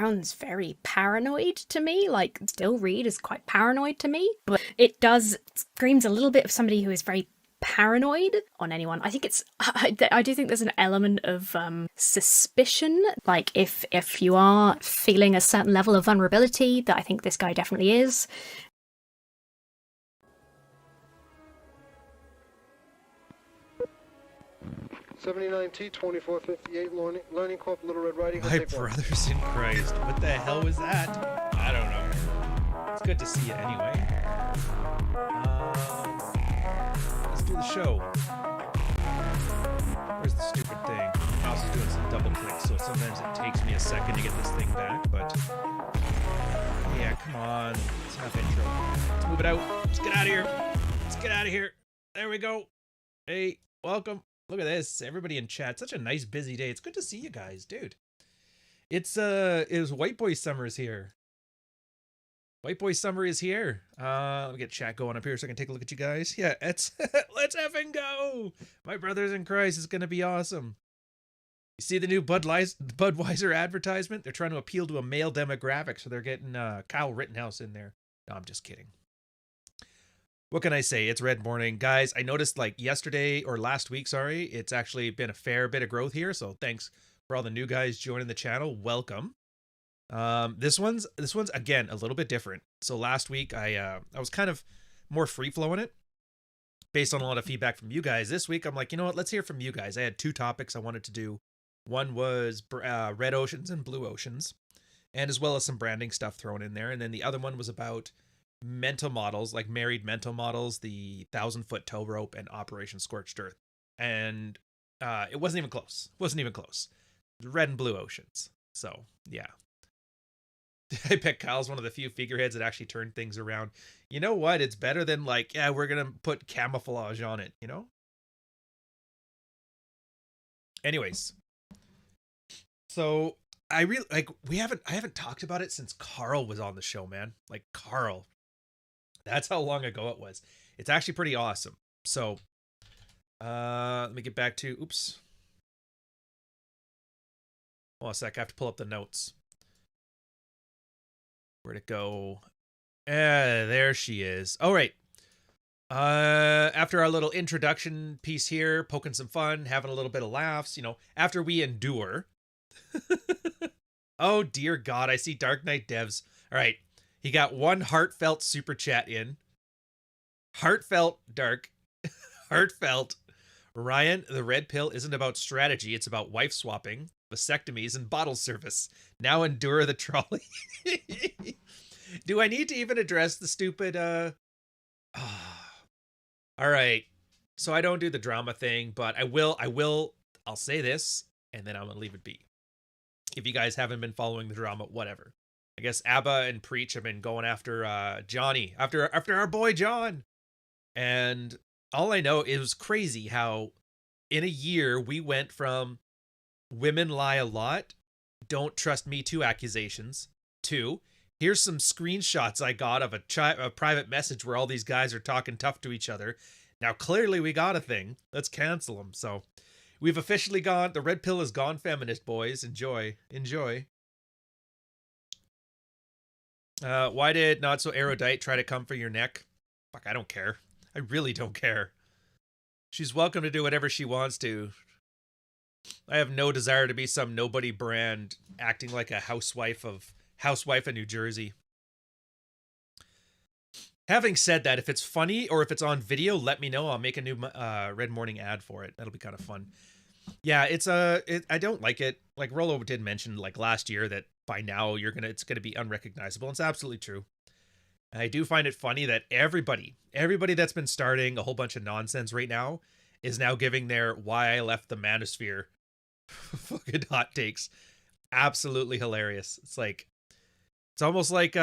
sounds very paranoid to me. Like, Still Read is quite paranoid to me, but it does screams a little bit of somebody who is very paranoid on anyone. I think I do think there's an element of suspicion. Like, if you are feeling a certain level of vulnerability, that I think this guy definitely is. 79T 2458 Learning Corp Little Red Riding Hood. My brothers in Christ, what the hell was that? I don't know. It's good to see you anyway. Let's do the show. Where's the stupid thing? Mouse is doing some double clicks, so sometimes it takes me a second to get this thing back, but yeah, come on. Let's have intro. Let's move it out. Let's get out of here. Let's get out of here. There we go. Hey, welcome. Look at this. Everybody in chat. Such a nice busy day. It's good to see you guys, dude. It was White Boy Summer is here. White Boy Summer is here. Let me get chat going up here so I can take a look at you guys. Yeah, it's let's effing go. My brothers in Christ is gonna be awesome. You see the new Budweiser advertisement? They're trying to appeal to a male demographic, so they're getting Kyle Rittenhouse in there. No, I'm just kidding. What can I say? It's Red Morning. Guys, I noticed like yesterday or last week, sorry, it's actually been a fair bit of growth here. So thanks for all the new guys joining the channel. Welcome. This one's again a little bit different. So last week I was kind of more free flowing it based on a lot of feedback from you guys. This week I'm like, you know what? Let's hear from you guys. I had two topics I wanted to do. One was red oceans and blue oceans, and as well as some branding stuff thrown in there. And then the other one was about mental models, like married mental models, the 1,000-foot tow rope, and Operation Scorched Earth. And it wasn't even close. Wasn't even close. Red and blue oceans. So yeah. I picked Kyle's one of the few figureheads that actually turned things around. You know what? It's better than like, yeah, we're gonna put camouflage on it, you know? Anyways. So I really like I haven't talked about it since Carl was on the show, man. Like Carl. That's how long ago it was. It's actually pretty awesome. So let me get back to oops. Hold on a sec, I have to pull up the notes. Where'd it go? There she is. All right. After our little introduction piece here, poking some fun, having a little bit of laughs, you know, after we endure. Oh dear God, I see Dark Knight Devs. All right. He got one heartfelt super chat in. Heartfelt, Dark. Heartfelt. Ryan, the red pill isn't about strategy. It's about wife swapping, vasectomies, and bottle service. Now endure the trolley. Do I need to even address the stupid, All right. So I don't do the drama thing, but I'll say this, and then I'm going to leave it be. If you guys haven't been following the drama, whatever. I guess Abba and Preach have been going after Johnny, after our boy John. And all I know, it was crazy how in a year we went from women lie a lot, don't trust me too accusations, to here's some screenshots I got of a private message where all these guys are talking tough to each other. Now clearly we got a thing. Let's cancel them. So we've officially gone, the red pill is gone feminist, boys. Enjoy. Why did Not So Erudite try to come for your neck? Fuck, I don't care. I really don't care. She's welcome to do whatever she wants to. I have no desire to be some nobody brand acting like a housewife in New Jersey. Having said that, if it's funny or if it's on video, let me know. I'll make a new Red Morning ad for it. That'll be kind of fun. Yeah, I don't like it. Like Rollo did mention like last year that by now it's gonna be unrecognizable. It's absolutely true. I do find it funny that everybody that's been starting a whole bunch of nonsense right now is now giving their why I left the manosphere fucking hot takes. Absolutely hilarious. It's almost like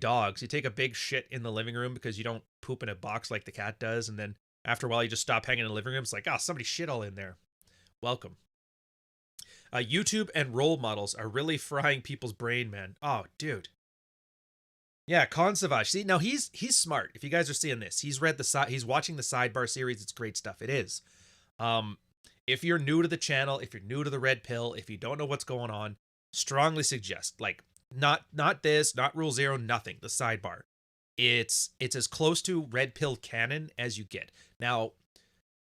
dogs. You take a big shit in the living room because you don't poop in a box like the cat does, and then after a while you just stop hanging in the living room. It's like, oh, somebody shit all in there. Welcome. YouTube and role models are really frying people's brain, man. Oh, dude. Yeah, Con Savage. See, now he's smart. If you guys are seeing this, he's watching the Sidebar series. It's great stuff. It is. If you're new to the channel, if you're new to the Red Pill, if you don't know what's going on, strongly suggest, like, not this, not rule zero, nothing. The sidebar. It's as close to red pill canon as you get. Now,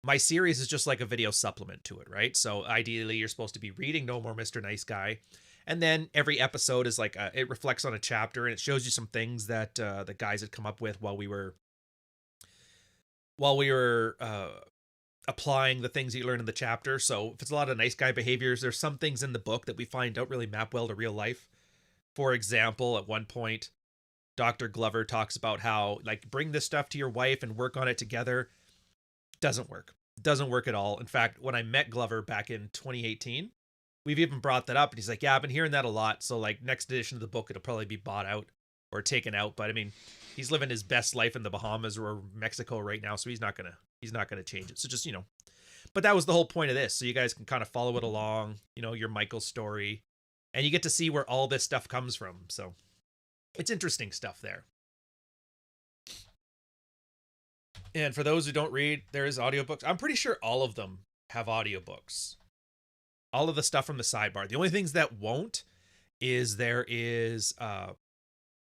my series is just like a video supplement to it, right? So ideally, you're supposed to be reading No More Mr. Nice Guy, and then every episode is like it reflects on a chapter, and it shows you some things that the guys had come up with while we were applying the things that you learn in the chapter. So if it's a lot of nice guy behaviors, there's some things in the book that we find don't really map well to real life. For example, at one point, Dr. Glover talks about how, like, bring this stuff to your wife and work on it together. Doesn't work. Doesn't work at all. In fact, when I met Glover back in 2018, we've even brought that up, and he's like, yeah, I've been hearing that a lot. So, like, next edition of the book, it'll probably be bought out or taken out. But I mean, he's living his best life in the Bahamas or Mexico right now, so he's not gonna change it. So just, but that was the whole point of this. So you guys can kind of follow it along, your Michael story, and you get to see where all this stuff comes from. So it's interesting stuff there. And for those who don't read, there is audiobooks. I'm pretty sure all of them have audiobooks. All of the stuff from the sidebar. The only things that won't is there is a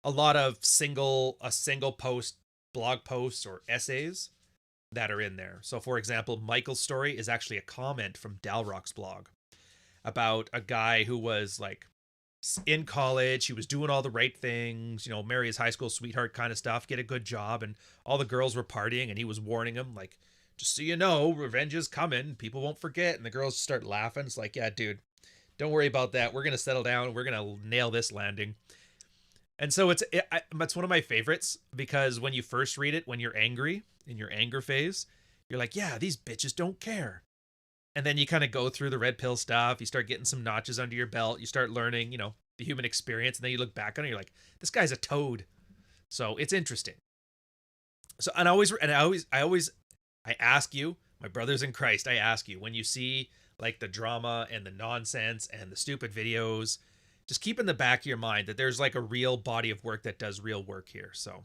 lot of single post blog posts or essays that are in there. So for example, Michael's story is actually a comment from Dalrock's blog about a guy who was like in college, he was doing all the right things, marry his high school sweetheart kind of stuff, get a good job, and all the girls were partying, and he was warning him, like, just so you know, revenge is coming, people won't forget, and the girls start laughing. It's like, yeah, dude, don't worry about that, we're gonna settle down, we're gonna nail this landing. And so it's one of my favorites, because when you first read it, when you're angry, in your anger phase, you're like, yeah, these bitches don't care. And then you kind of go through the red pill stuff. You start getting some notches under your belt. You start learning, the human experience. And then you look back on it, you're like, this guy's a toad. So it's interesting. So, I ask you, my brothers in Christ, I ask you, when you see like the drama and the nonsense and the stupid videos, just keep in the back of your mind that there's like a real body of work that does real work here. So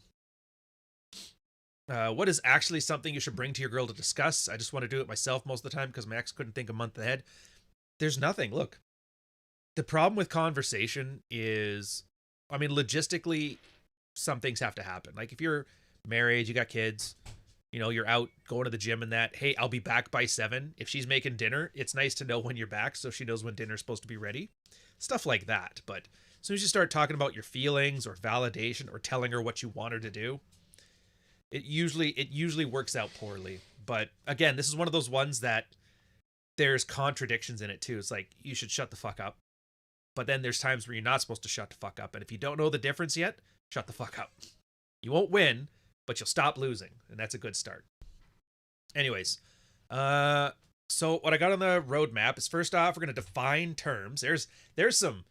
what is actually something you should bring to your girl to discuss? I just want to do it myself most of the time because my ex couldn't think a month ahead. There's nothing. Look, the problem with conversation is, I mean, logistically, some things have to happen. Like if you're married, you got kids, you're out going to the gym and that, hey, I'll be back by 7. If she's making dinner, it's nice to know when you're back so she knows when dinner's supposed to be ready. Stuff like that. But as soon as you start talking about your feelings or validation or telling her what you want her to do, it usually works out poorly. But again, this is one of those ones that there's contradictions in it too. It's like, you should shut the fuck up. But then there's times where you're not supposed to shut the fuck up. And if you don't know the difference yet, shut the fuck up. You won't win, but you'll stop losing. And that's a good start. Anyways, so what I got on the roadmap is, first off, we're going to define terms. There's some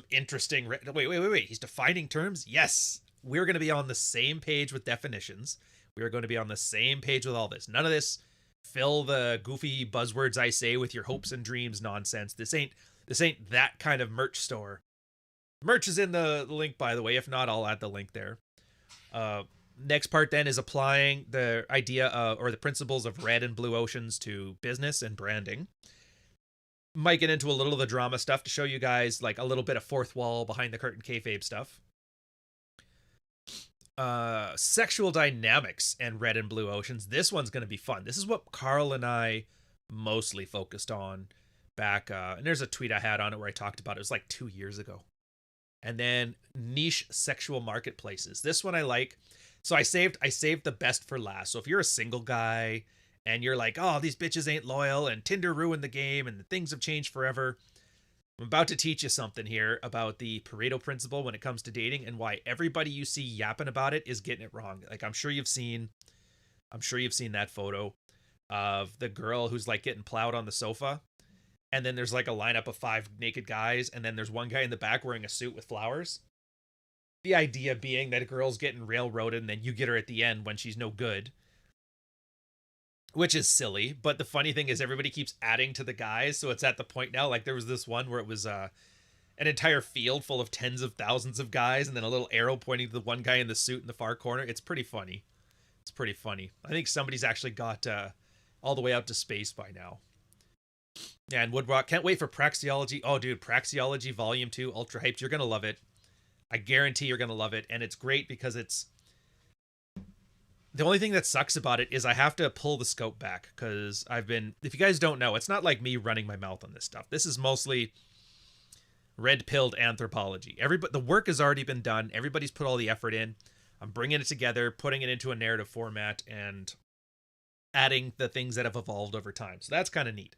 interesting, wait. He's defining terms? Yes. We're going to be on the same page with definitions. We are going to be on the same page with all this. None of this fill the goofy buzzwords I say with your hopes and dreams nonsense. This ain't that kind of merch store. Merch is in the link, by the way. If not, I'll add the link there. Next part then is applying the idea or the principles of red and blue oceans to business and branding. Might get into a little of the drama stuff to show you guys like a little bit of fourth wall behind the curtain kayfabe stuff. Sexual dynamics and red and blue oceans. This one's going to be fun. This is what Carl and I mostly focused on back, and there's a tweet I had on it where I talked about it. It was like 2 years ago. And then niche sexual marketplaces. This one I like. So I saved the best for last. So if you're a single guy and you're like, oh, these bitches ain't loyal and Tinder ruined the game and things have changed forever, I'm about to teach you something here about the Pareto principle when it comes to dating and why everybody you see yapping about it is getting it wrong. Like I'm sure you've seen that photo of the girl who's like getting plowed on the sofa, and then there's like a lineup of 5 naked guys, and then there's one guy in the back wearing a suit with flowers. The idea being that a girl's getting railroaded and then you get her at the end when she's no good. Which is silly, but the funny thing is everybody keeps adding to the guys, so it's at the point now, like there was this one where it was an entire field full of tens of thousands of guys, and then a little arrow pointing to the one guy in the suit in the far corner. It's pretty funny. I think somebody's actually got all the way out to space by now. Yeah, and Woodrock, can't wait for Praxeology. Oh, dude, Praxeology Volume 2, ultra hyped. You're going to love it. I guarantee you're going to love it. And it's great because it's... The only thing that sucks about it is I have to pull the scope back because I've been... If you guys don't know, it's not like me running my mouth on this stuff. This is mostly red-pilled anthropology. The work has already been done. Everybody's put all the effort in. I'm bringing it together, putting it into a narrative format, and adding the things that have evolved over time. So that's kind of neat.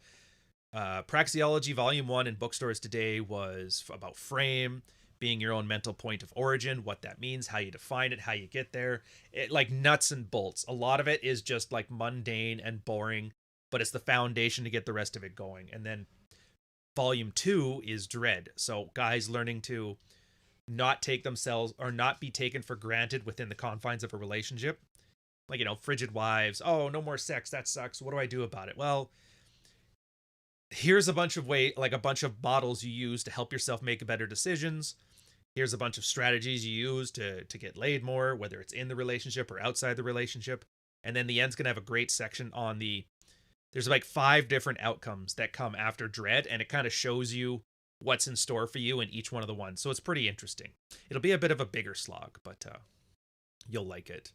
Praxeology Volume 1 in bookstores today was about frame, being your own mental point of origin, what that means, how you define it, how you get there. It, like nuts and bolts. A lot of it is just like mundane and boring, but it's the foundation to get the rest of it going. And then Volume 2 is dread. So guys learning to not take themselves or not be taken for granted within the confines of a relationship. Like, frigid wives. Oh, no more sex. That sucks. What do I do about it? Well, here's a bunch of a bunch of models you use to help yourself make better decisions. Here's a bunch of strategies you use to get laid more, whether it's in the relationship or outside the relationship. And then the end's going to have a great section on there's like 5 different outcomes that come after dread, and it kind of shows you what's in store for you in each one of the ones. So it's pretty interesting. It'll be a bit of a bigger slog, but you'll like it.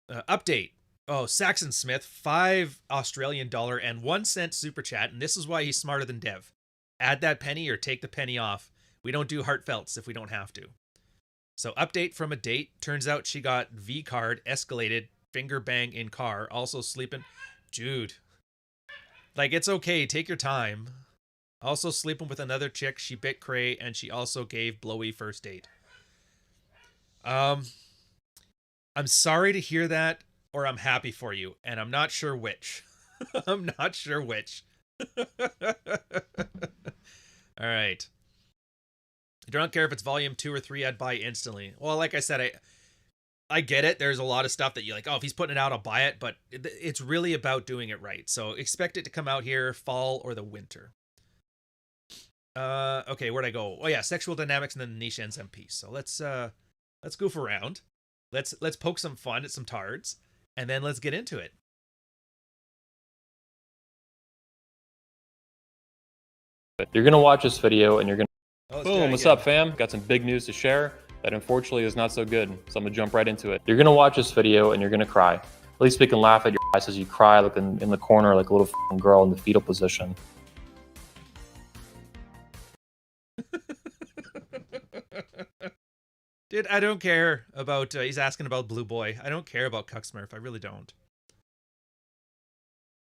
Update. Oh, Saxon Smith, $5 Australian and 1 cent super chat, and this is why he's smarter than Dev. Add that penny or take the penny off. We don't do heartfelts if we don't have to. So update from a date. Turns out she got V card, escalated, finger bang in car, also sleeping. Dude. Like, it's okay. Take your time. Also sleeping with another chick. She bit cray, and she also gave blowy first date. I'm sorry to hear that, or I'm happy for you, and I'm not sure which. I'm not sure which. All right. I don't care if it's volume 2 or 3, I'd buy instantly. Well, like I said, I get it. There's a lot of stuff that you're like, oh, if he's putting it out, I'll buy it, but it's really about doing it right. So expect it to come out here fall or the winter. Okay, where'd I go? Oh yeah, sexual dynamics and then the niche ends MP. So let's goof around. Let's poke some fun at some tards, and then let's get into it. You're gonna watch this video and you're gonna Boom, what's up, fam? Got some big news to share that unfortunately is not so good, so I'm gonna jump right into it. You're gonna watch this video and you're gonna cry. At least we can laugh at your eyes as you cry, like in the corner like a little girl in the fetal position. Dude, I don't care about, he's asking about Blue Boy. I don't care about Cucksmurf. I really don't.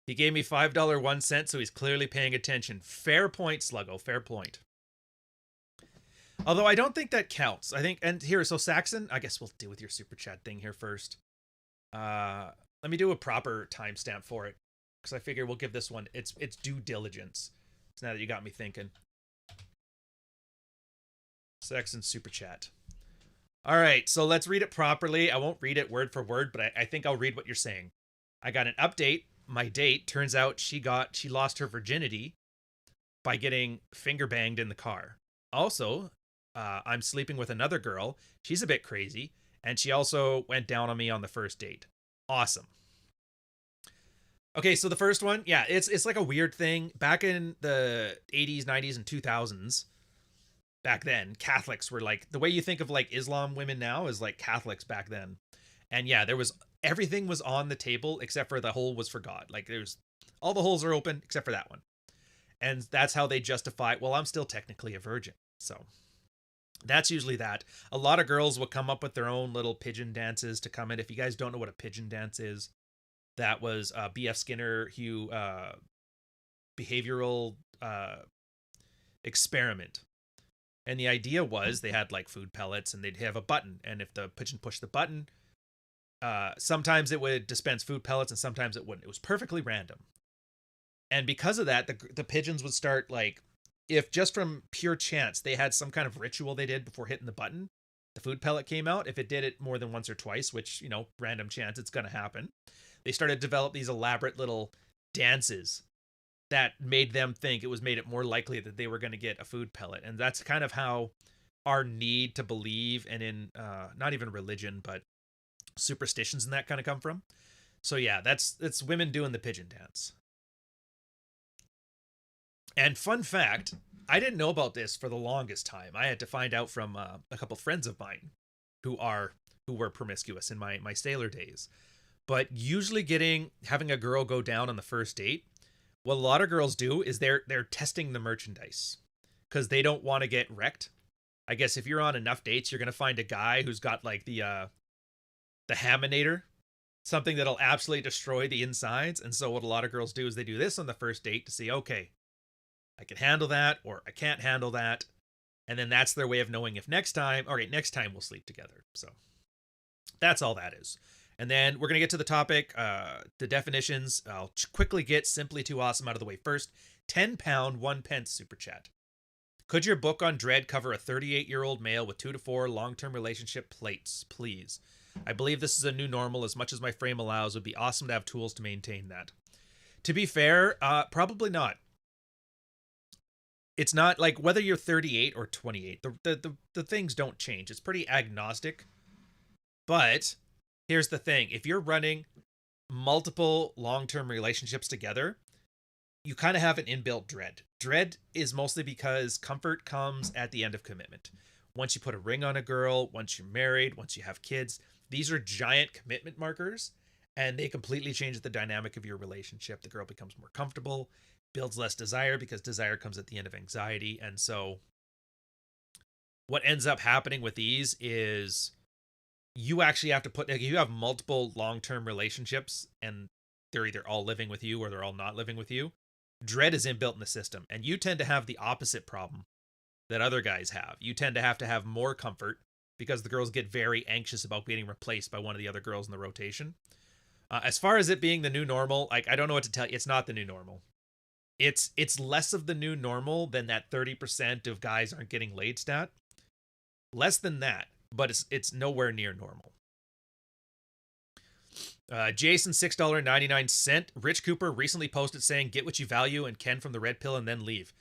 He gave me $5 1 cent, so he's clearly paying attention. Fair point, Sluggo. Fair point. Although I don't think that counts. I think, and here, so Saxon, I guess we'll deal with your super chat thing here first. Let me do a proper timestamp for it, because I figure we'll give this one its due diligence. So now that you got me thinking. Saxon super chat. All right, so let's read it properly. I won't read it word for word, but I think I'll read what you're saying. I got an update. My date, turns out she lost her virginity by getting finger banged in the car. Also, I'm sleeping with another girl. She's a bit crazy, and she also went down on me on the first date. Awesome. Okay, so the first one, yeah, it's like a weird thing. Back in the 80s, 90s, and 2000s, back then, Catholics were like, the way you think of like Islam women now is like Catholics back then. And yeah, everything was on the table except for the hole was for God. Like all the holes are open except for that one. And that's how they justify, well, I'm still technically a virgin. So that's usually that. A lot of girls will come up with their own little pigeon dances to come in. If you guys don't know what a pigeon dance is, that was B.F. Skinner, behavioral experiment. And the idea was they had like food pellets and they'd have a button. And if the pigeon pushed the button, sometimes it would dispense food pellets and sometimes it wouldn't. It was perfectly random. And because of that, the pigeons would start like, if just from pure chance they had some kind of ritual they did before hitting the button, the food pellet came out. If it did it more than once or twice, which, random chance, it's going to happen. They started to develop these elaborate little dances that made them think made it more likely that they were going to get a food pellet. And that's kind of how our need to believe and in, not even religion, but superstitions and that kind of come from. So yeah, it's women doing the pigeon dance. And fun fact, I didn't know about this for the longest time. I had to find out from a couple friends of mine who were promiscuous in my sailor days. But usually having a girl go down on the first date, what a lot of girls do is they're testing the merchandise because they don't want to get wrecked. I guess if you're on enough dates, you're gonna find a guy who's got like the Haminator, something that'll absolutely destroy the insides. And so what a lot of girls do is they do this on the first date to see, okay, I can handle that or I can't handle that. And then that's their way of knowing if next time we'll sleep together. So that's all that is. And then we're going to get to the topic, the definitions. I'll quickly get simply too awesome out of the way first. £10, 1 pence super chat. Could your book on dread cover a 38-year-old male with 2 to 4 long-term relationship plates, please? I believe this is a new normal. As much as my frame allows, it would be awesome to have tools to maintain that. To be fair, probably not. It's not like whether you're 38 or 28, the things don't change. It's pretty agnostic. But here's the thing. If you're running multiple long-term relationships together, you kind of have an inbuilt dread. Dread is mostly because comfort comes at the end of commitment. Once you put a ring on a girl, once you're married, once you have kids, these are giant commitment markers, and they completely change the dynamic of your relationship. The girl becomes more comfortable, builds less desire because desire comes at the end of anxiety. And so what ends up happening with these is you actually have to you have multiple long-term relationships and they're either all living with you or they're all not living with you. Dread is inbuilt in the system, and you tend to have the opposite problem that other guys have. You tend to have more comfort because the girls get very anxious about getting replaced by one of the other girls in the rotation. As far as it being the new normal, like, I don't know what to tell you. It's not the new normal. It's less of the new normal than that 30% of guys aren't getting laid stat. Less than that, but it's nowhere near normal. Jason, $6.99. Rich Cooper recently posted saying, "Get what you value and Ken from the red pill and then leave.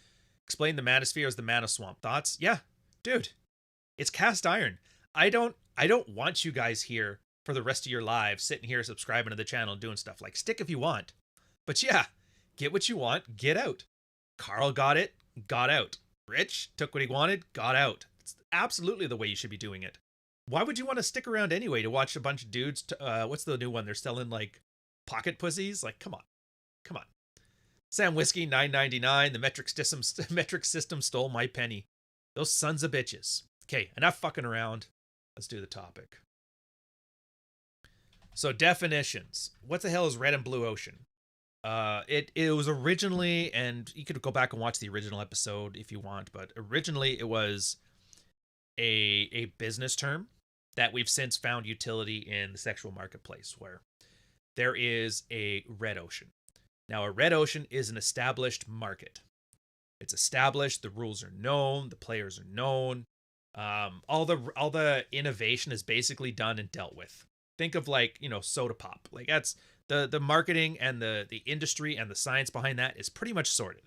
Explain the manosphere as the mana swamp." Thoughts? Yeah, dude, it's cast iron. I don't want you guys here for the rest of your lives sitting here subscribing to the channel and doing stuff. Like, stick if you want, but yeah, get what you want, get out. Carl got it, got out. Rich took what he wanted, got out. It's absolutely the way you should be doing it. Why would you want to stick around anyway to watch a bunch of dudes? What's the new one? They're selling like pocket pussies. Like, come on. Sam Whiskey, $9.99. The metric system stole my penny. Those sons of bitches. Okay, enough fucking around. Let's do the topic. So definitions. What the hell is red and blue ocean? It was originally, and you could go back and watch the original episode if you want, but originally it was a business term that we've since found utility in the sexual marketplace, where there is a red ocean. Now, a red ocean is an established market. It's established, the rules are known, the players are known. All the innovation is basically done and dealt with. Think of like, soda pop. Like, that's the marketing and the industry and the science behind that is pretty much sorted.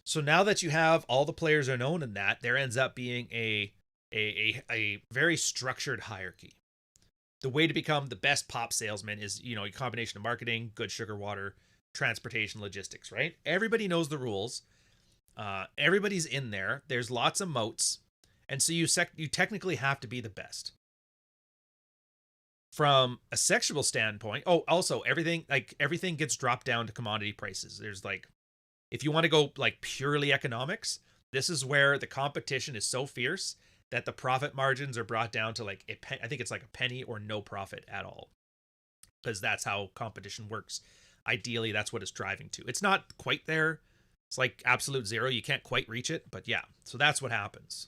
So now that you have all the players are known in that, there ends up being a very structured hierarchy. The way to become the best pop salesman is, a combination of marketing, good sugar water, transportation, logistics, right? Everybody knows the rules. Everybody's in there. There's lots of moats. And so you technically have to be the best. From a sexual standpoint, also everything gets dropped down to commodity prices. There's like, if you want to go like purely economics, this is where the competition is so fierce that the profit margins are brought down to like I think it's like a penny or no profit at all, because that's how competition works. Ideally, that's what it's driving to. It's not quite there. It's like absolute zero. You can't quite reach it, but yeah. So that's what happens.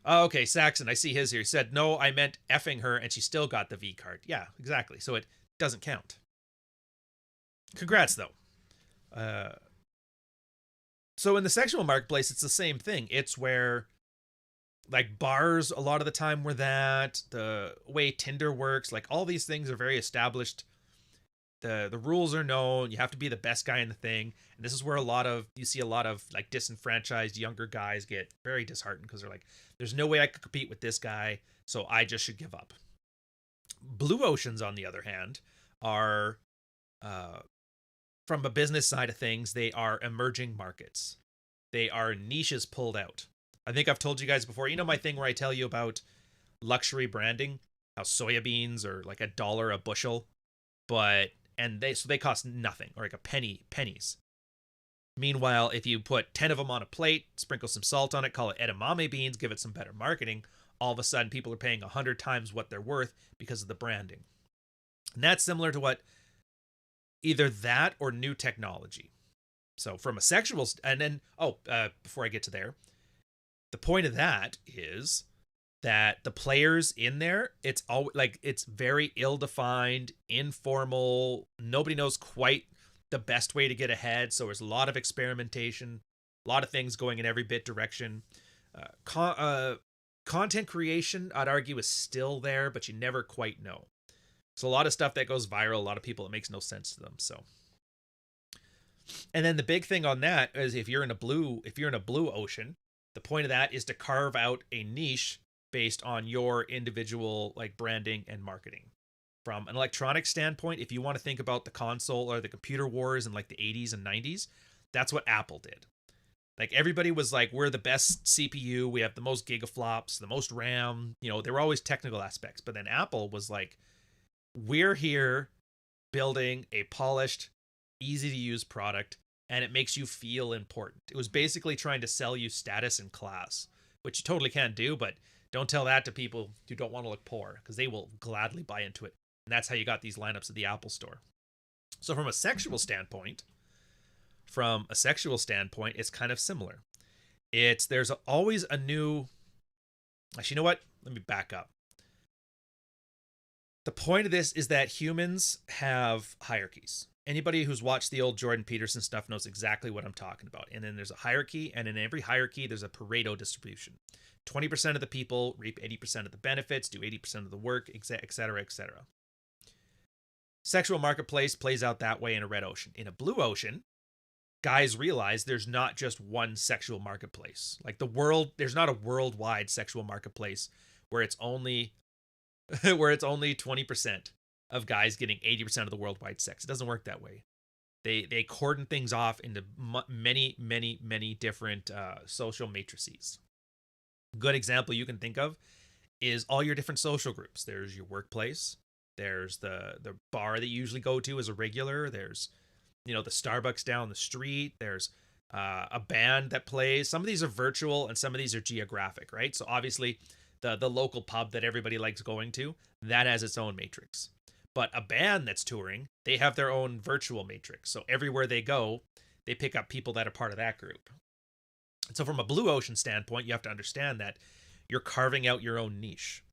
Okay, Saxon, I see his here. He said, "No, I meant effing her, and she still got the V card." Yeah, exactly. So it doesn't count. Congrats, though. So in the sexual marketplace, it's the same thing. It's where, like, bars a lot of the time were that. The way Tinder works, like, all these things are very established. The rules are known. You have to be the best guy in the thing. And this is where you see a lot of like disenfranchised younger guys get very disheartened because they're like, there's no way I could compete with this guy, so I just should give up. Blue oceans, on the other hand, are from a business side of things, they are emerging markets. They are niches pulled out. I think I've told you guys before, you know my thing where I tell you about luxury branding, how soybeans are like $1 a bushel, and they cost nothing, or like pennies. Meanwhile, if you put 10 of them on a plate, sprinkle some salt on it, call it edamame beans, give it some better marketing, all of a sudden people are paying 100 times what they're worth because of the branding. And that's similar to what either that or new technology. So from a sexual, and then, before I get to there, the point of that is that the players in there, it's all like, it's very ill-defined, informal. Nobody knows quite the best way to get ahead. So there's a lot of experimentation, a lot of things going in every bit direction. Content creation, I'd argue, is still there, but you never quite know. So a lot of stuff that goes viral, a lot of people, it makes no sense to them. So, and then the big thing on that is if you're in a blue ocean, the point of that is to carve out a niche based on your individual like branding and marketing. From an electronic standpoint, if you want to think about the console or the computer wars in like the 80s and 90s, that's what Apple did. Like everybody was like, we're the best CPU, we have the most gigaflops, the most RAM, there were always technical aspects. But then Apple was like, we're here building a polished, easy to use product, and it makes you feel important. It was basically trying to sell you status and class, which you totally can't do, but don't tell that to people who don't want to look poor, because they will gladly buy into it. And that's how you got these lineups at the Apple Store. So from a sexual standpoint, it's kind of similar. There's always a new... Actually, you know what? Let me back up. The point of this is that humans have hierarchies. Anybody who's watched the old Jordan Peterson stuff knows exactly what I'm talking about. And then there's a hierarchy, and in every hierarchy, there's a Pareto distribution. 20% of the people reap 80% of the benefits, do 80% of the work, etc., etc. Sexual marketplace plays out that way in a red ocean. In a blue ocean, guys realize there's not just one sexual marketplace. Like there's not a worldwide sexual marketplace where it's only 20% of guys getting 80% of the worldwide sex. It doesn't work that way. They cordon things off into many different social matrices. Good example you can think of is all your different social groups. There's your workplace. There's the bar that you usually go to as a regular. There's, the Starbucks down the street. There's a band that plays. Some of these are virtual and some of these are geographic, right? So obviously the local pub that everybody likes going to, that has its own matrix. But a band that's touring, they have their own virtual matrix. So everywhere they go, they pick up people that are part of that group. And so from a blue ocean standpoint, you have to understand that you're carving out your own niche.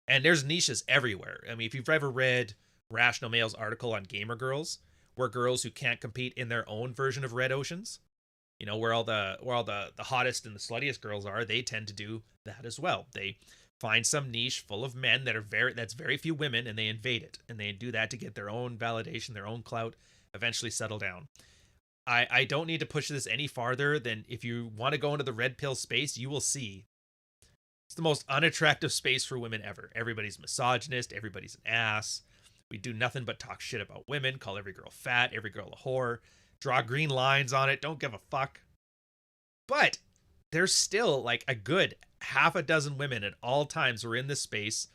And there's niches everywhere. I mean, if you've ever read Rational Mail's article on gamer girls, where girls who can't compete in their own version of red oceans, where all the hottest and the sluttiest girls are, they tend to do that as well. They find some niche full of men that's very few women, and they invade it. And they do that to get their own validation, their own clout, eventually settle down. I don't need to push this any farther than if you want to go into the red pill space, you will see it's the most unattractive space for women ever. Everybody's misogynist. Everybody's an ass. We do nothing but talk shit about women, call every girl fat, every girl a whore, draw green lines on it, don't give a fuck. But there's still like a good half a dozen women at all times who are in this space,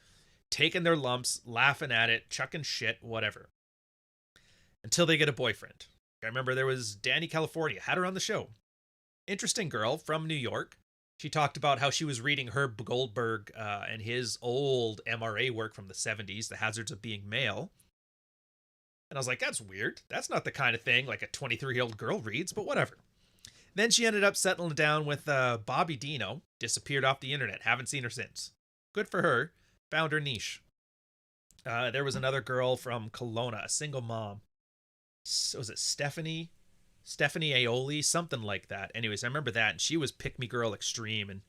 taking their lumps, laughing at it, chucking shit, whatever. Until they get a boyfriend. I remember there was Danny California, had her on the show. Interesting girl from New York. She talked about how she was reading Herb Goldberg and his old MRA work from the 70s, The Hazards of Being Male. And I was like, that's weird. That's not the kind of thing like a 23-year-old girl reads, but whatever. Then she ended up settling down with Bobby Dino, disappeared off the internet. Haven't seen her since. Good for her. Found her niche. There was another girl from Kelowna, a single mom. Was it Stephanie Aioli, something like that. Anyways, I remember that, and she was pick me girl extreme and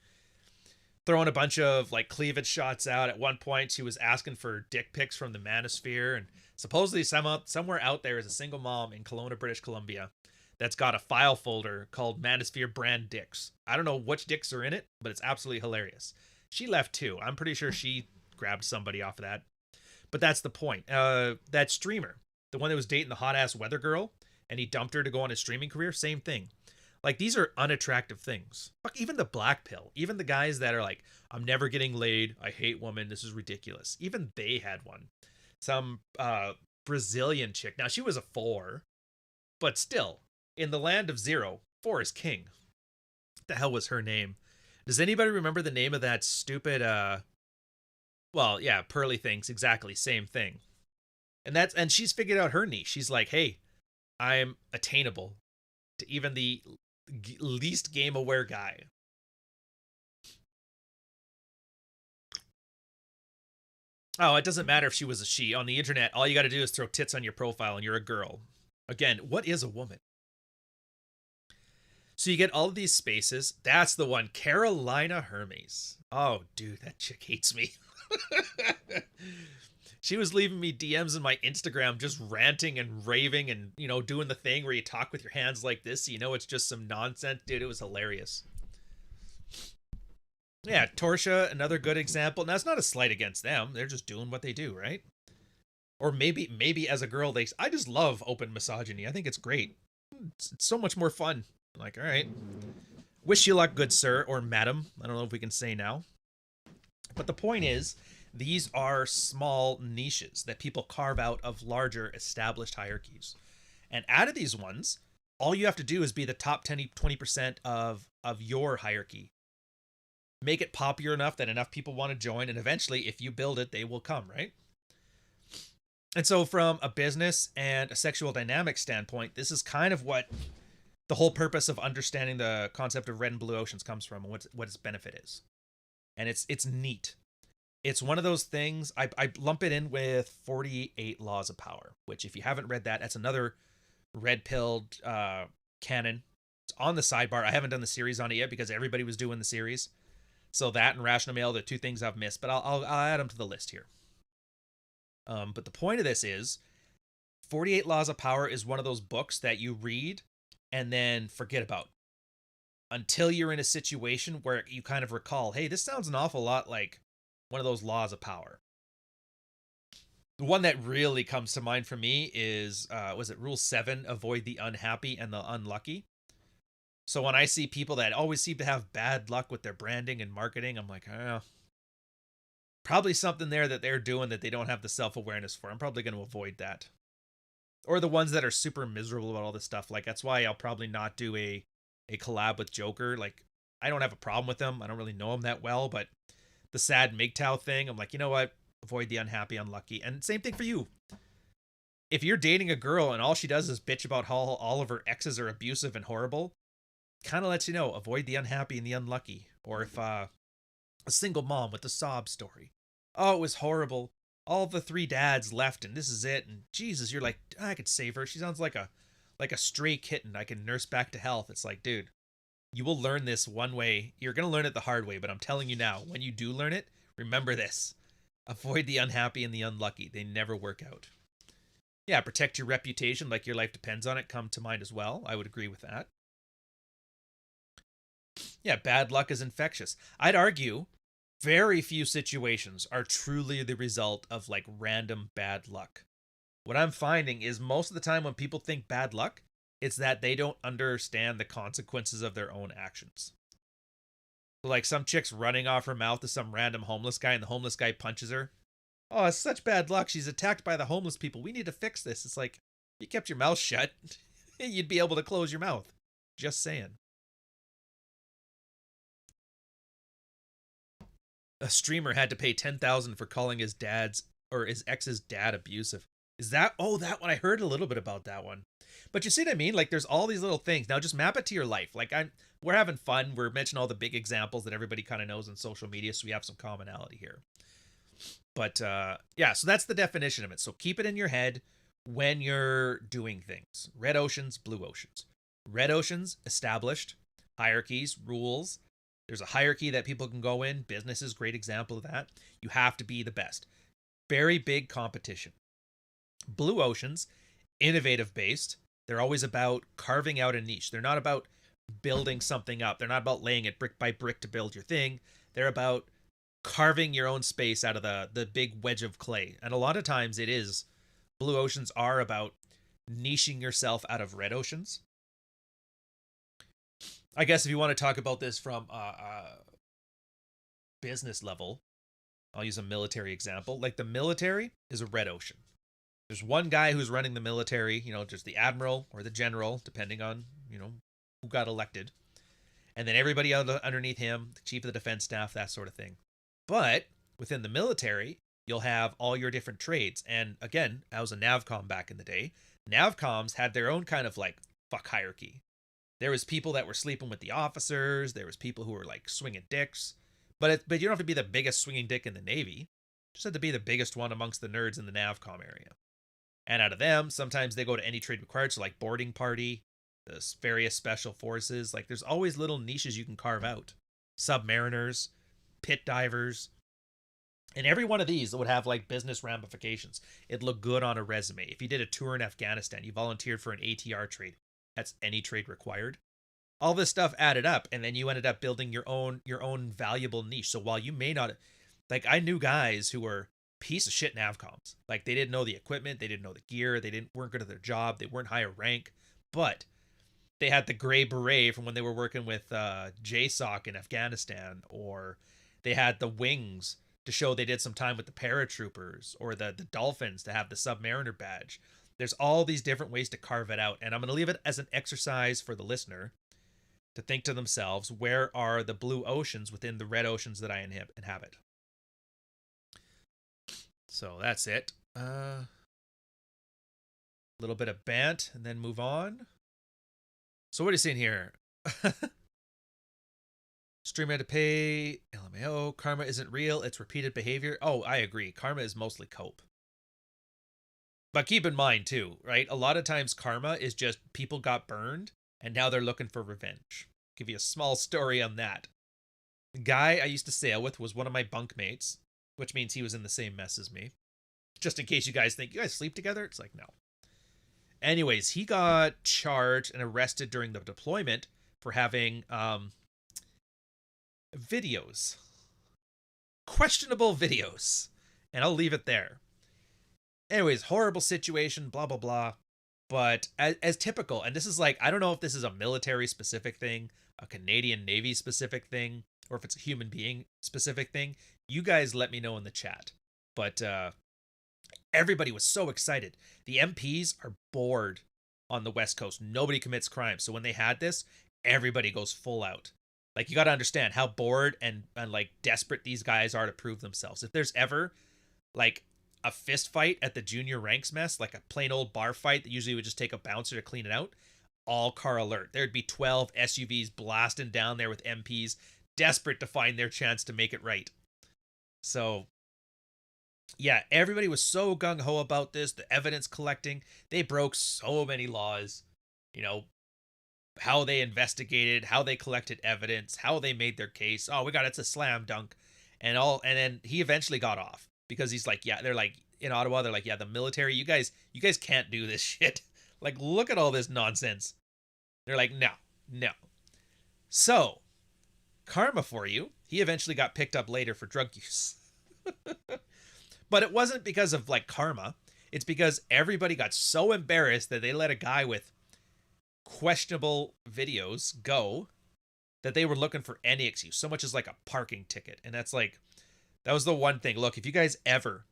throwing a bunch of like cleavage shots out. At one point, she was asking for dick pics from the manosphere, and supposedly somewhere out there is a single mom in Kelowna, British Columbia, that's got a file folder called Manosphere Brand Dicks. I don't know which dicks are in it, but it's absolutely hilarious. She left too. I'm pretty sure she grabbed somebody off of that. But that's the point. That streamer, the one that was dating the hot ass weather girl, and he dumped her to go on his streaming career. Same thing. Like, these are unattractive things. Fuck, even the black pill, even the guys that are like, I'm never getting laid, I hate women, this is ridiculous. Even they had one. Some Brazilian chick. Now, she was a 4, but still, in the land of 0, 4 is king. What the hell was her name? Does anybody remember the name of that stupid, well, yeah, Pearly Things, exactly, same thing. And she's figured out her niche. She's like, hey, I'm attainable to even the least game aware guy. Oh, it doesn't matter if she was a she. On the internet, all you got to do is throw tits on your profile and you're a girl. Again, what is a woman? So you get all of these spaces. That's the one, Carolina Hermes. Oh, dude, that chick hates me. She was leaving me DMs in my Instagram just ranting and raving and, you know, doing the thing where you talk with your hands like this. You know, it's just some nonsense. Dude, it was hilarious. Yeah, Torsia, another good example. Now, it's not a slight against them. They're just doing what they do, right? Or maybe as a girl, I just love open misogyny. I think it's great. It's so much more fun. Like, all right. Wish you luck, good sir, or madam. I don't know if we can say now. But the point is, these are small niches that people carve out of larger established hierarchies. And out of these ones, all you have to do is be the top 20% of your hierarchy. Make it popular enough that enough people want to join, and eventually, if you build it, they will come, right? And so from a business and a sexual dynamic standpoint, this is kind of what the whole purpose of understanding the concept of red and blue oceans comes from, and what its benefit is. And it's neat. It's one of those things, I lump it in with 48 Laws of Power, which if you haven't read that, that's another red-pilled canon. It's on the sidebar. I haven't done the series on it yet because everybody was doing the series. So that and Rational Male, the two things I've missed, but I'll add them to the list here. But the point of this is, 48 Laws of Power is one of those books that you read and then forget about until you're in a situation where you kind of recall, hey, this sounds an awful lot like one of those laws of power. The one that really comes to mind for me is, was it Rule 7, avoid the unhappy and the unlucky? So when I see people that always seem to have bad luck with their branding and marketing, I'm like, oh, probably something there that they're doing that they don't have the self-awareness for. I'm probably going to avoid that. Or the ones that are super miserable about all this stuff. Like, that's why I'll probably not do a collab with Joker. Like, I don't have a problem with him. I don't really know him that well, but the sad MGTOW thing, I'm like, you know what? Avoid the unhappy, unlucky. And same thing for you. If you're dating a girl and all she does is bitch about how all of her exes are abusive and horrible, kind of lets you know, avoid the unhappy and the unlucky. Or if a single mom with a sob story. Oh, it was horrible. All the 3 dads left and this is it. And Jesus, you're like, I could save her. She sounds like a stray kitten I can nurse back to health. It's like, dude, you will learn this one way. You're going to learn it the hard way, but I'm telling you now, when you do learn it, remember this. Avoid the unhappy and the unlucky. They never work out. Yeah, protect your reputation like your life depends on it. Come to mind as well. I would agree with that. Yeah, bad luck is infectious. I'd argue very few situations are truly the result of like random bad luck. What I'm finding is most of the time when people think bad luck, it's that they don't understand the consequences of their own actions. Like some chick's running off her mouth to some random homeless guy and the homeless guy punches her. Oh, it's such bad luck. She's attacked by the homeless people. We need to fix this. It's like, you kept your mouth shut, you'd be able to close your mouth. Just saying. A streamer had to pay $10,000 for calling his ex's dad abusive. Is that? Oh, that one. I heard a little bit about that one. But you see what I mean? Like, there's all these little things. Now, just map it to your life. Like, we're having fun. We're mentioning all the big examples that everybody kind of knows on social media, so we have some commonality here. But, yeah, so that's the definition of it. So keep it in your head when you're doing things. Red oceans, blue oceans. Red oceans, established. Hierarchies, rules. There's a hierarchy that people can go in. Business is a great example of that. You have to be the best. Very big competition. Blue oceans, innovative based. They're always about carving out a niche. They're not about building something up. They're not about laying it brick by brick to build your thing. They're about carving your own space out of the big wedge of clay. And a lot of times it is. Blue oceans are about niching yourself out of red oceans. I guess if you want to talk about this from a business level, I'll use a military example. Like the military is a red ocean. There's one guy who's running the military, just the admiral or the general, depending on, who got elected. And then everybody underneath him, the chief of the defense staff, that sort of thing. But within the military, you'll have all your different trades. And again, I was a NavCom back in the day. NavComs had their own kind of like fuck hierarchy. There was people that were sleeping with the officers. There was people who were like swinging dicks. But you don't have to be the biggest swinging dick in the Navy. You just have to be the biggest one amongst the nerds in the NavCom area. And out of them, sometimes they go to any trade required. So like boarding party, the various special forces. Like there's always little niches you can carve out. Submariners, pit divers. And every one of these would have like business ramifications. It'd look good on a resume. If you did a tour in Afghanistan, you volunteered for an ATR trade. That's any trade required. All this stuff added up, and then you ended up building your own valuable niche. So while you may not, like I knew guys who were piece of shit NavComs. Like they didn't know the equipment, they didn't know the gear, weren't good at their job, they weren't higher rank, but they had the gray beret from when they were working with JSOC in Afghanistan, or they had the wings to show they did some time with the paratroopers, or the dolphins to have the submariner badge. There's all these different ways to carve it out, and I'm going to leave it as an exercise for the listener to think to themselves, where are the blue oceans within the red oceans that I inhabit? So that's it. A little bit of bant and then move on. So what are you seeing here? Stream had to pay. LMAO. Karma isn't real. It's repeated behavior. Oh, I agree. Karma is mostly cope. But keep in mind too, right? A lot of times karma is just people got burned and now they're looking for revenge. Give you a small story on that. The guy I used to sail with was one of my bunkmates, which means he was in the same mess as me. Just in case you guys think, you guys sleep together? It's like, no. Anyways, he got charged and arrested during the deployment for having videos. Questionable videos. And I'll leave it there. Anyways, horrible situation, blah, blah, blah. But as typical, and this is like, I don't know if this is a military specific thing, a Canadian Navy specific thing, or if it's a human being specific thing. You guys let me know in the chat. But everybody was so excited. The MPs are bored on the West Coast. Nobody commits crime. So when they had this, everybody goes full out. Like, you got to understand how bored and like desperate these guys are to prove themselves. If there's ever like a fist fight at the junior ranks mess, like a plain old bar fight that usually would just take a bouncer to clean it out, all car alert. There'd be 12 SUVs blasting down there with MPs, desperate to find their chance to make it right. So yeah, everybody was so gung-ho about this, the evidence collecting. They broke so many laws, how they investigated, how they collected evidence, how they made their case. Oh, it's a slam dunk. And then he eventually got off because he's like, yeah, they're like in Ottawa, they're like, yeah, the military, you guys can't do this shit. Like, look at all this nonsense. They're like, no. So, karma for you. He eventually got picked up later for drug use. But it wasn't because of like karma. It's because everybody got so embarrassed that they let a guy with questionable videos go that they were looking for any excuse, so much as like a parking ticket. And that's like, that was the one thing. Look, if you guys ever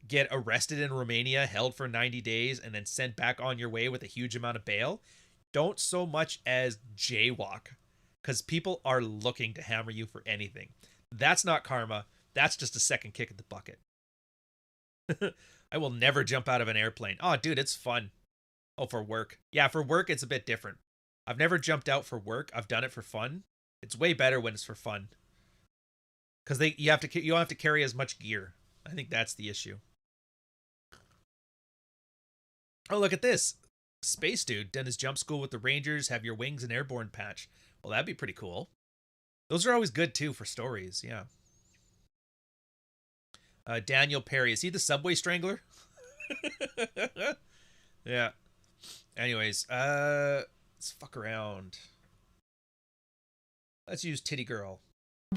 get arrested in Romania, held for 90 days, and then sent back on your way with a huge amount of bail, don't so much as jaywalk, because people are looking to hammer you for anything. That's not karma. That's just a second kick at the bucket. I will never jump out of an airplane. Oh, dude, it's fun. Oh, for work. Yeah, for work, it's a bit different. I've never jumped out for work. I've done it for fun. It's way better when it's for fun. Because you don't have to carry as much gear. I think that's the issue. Oh, look at this. Space dude done his jump school with the Rangers, have your wings and airborne patch. Well, that'd be pretty cool. Those are always good, too, for stories. Yeah. Daniel Perry. Is he the Subway Strangler? Yeah. Anyways, let's fuck around. Let's use Titty Girl.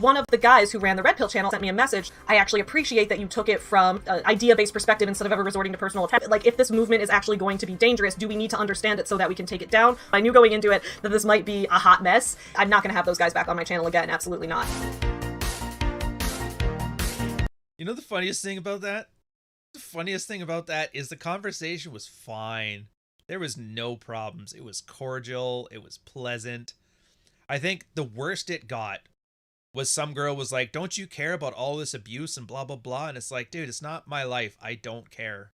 One of the guys who ran the Red Pill channel sent me a message. I actually appreciate that you took it from an idea-based perspective instead of ever resorting to personal attack. Like, if this movement is actually going to be dangerous, do we need to understand it so that we can take it down? I knew going into it that this might be a hot mess. I'm not going to have those guys back on my channel again. Absolutely not. You know the funniest thing about that? The funniest thing about that is the conversation was fine. There was no problems. It was cordial. It was pleasant. I think the worst it got was some girl was like, don't you care about all this abuse and blah, blah, blah? And it's like, dude, it's not my life. I don't care.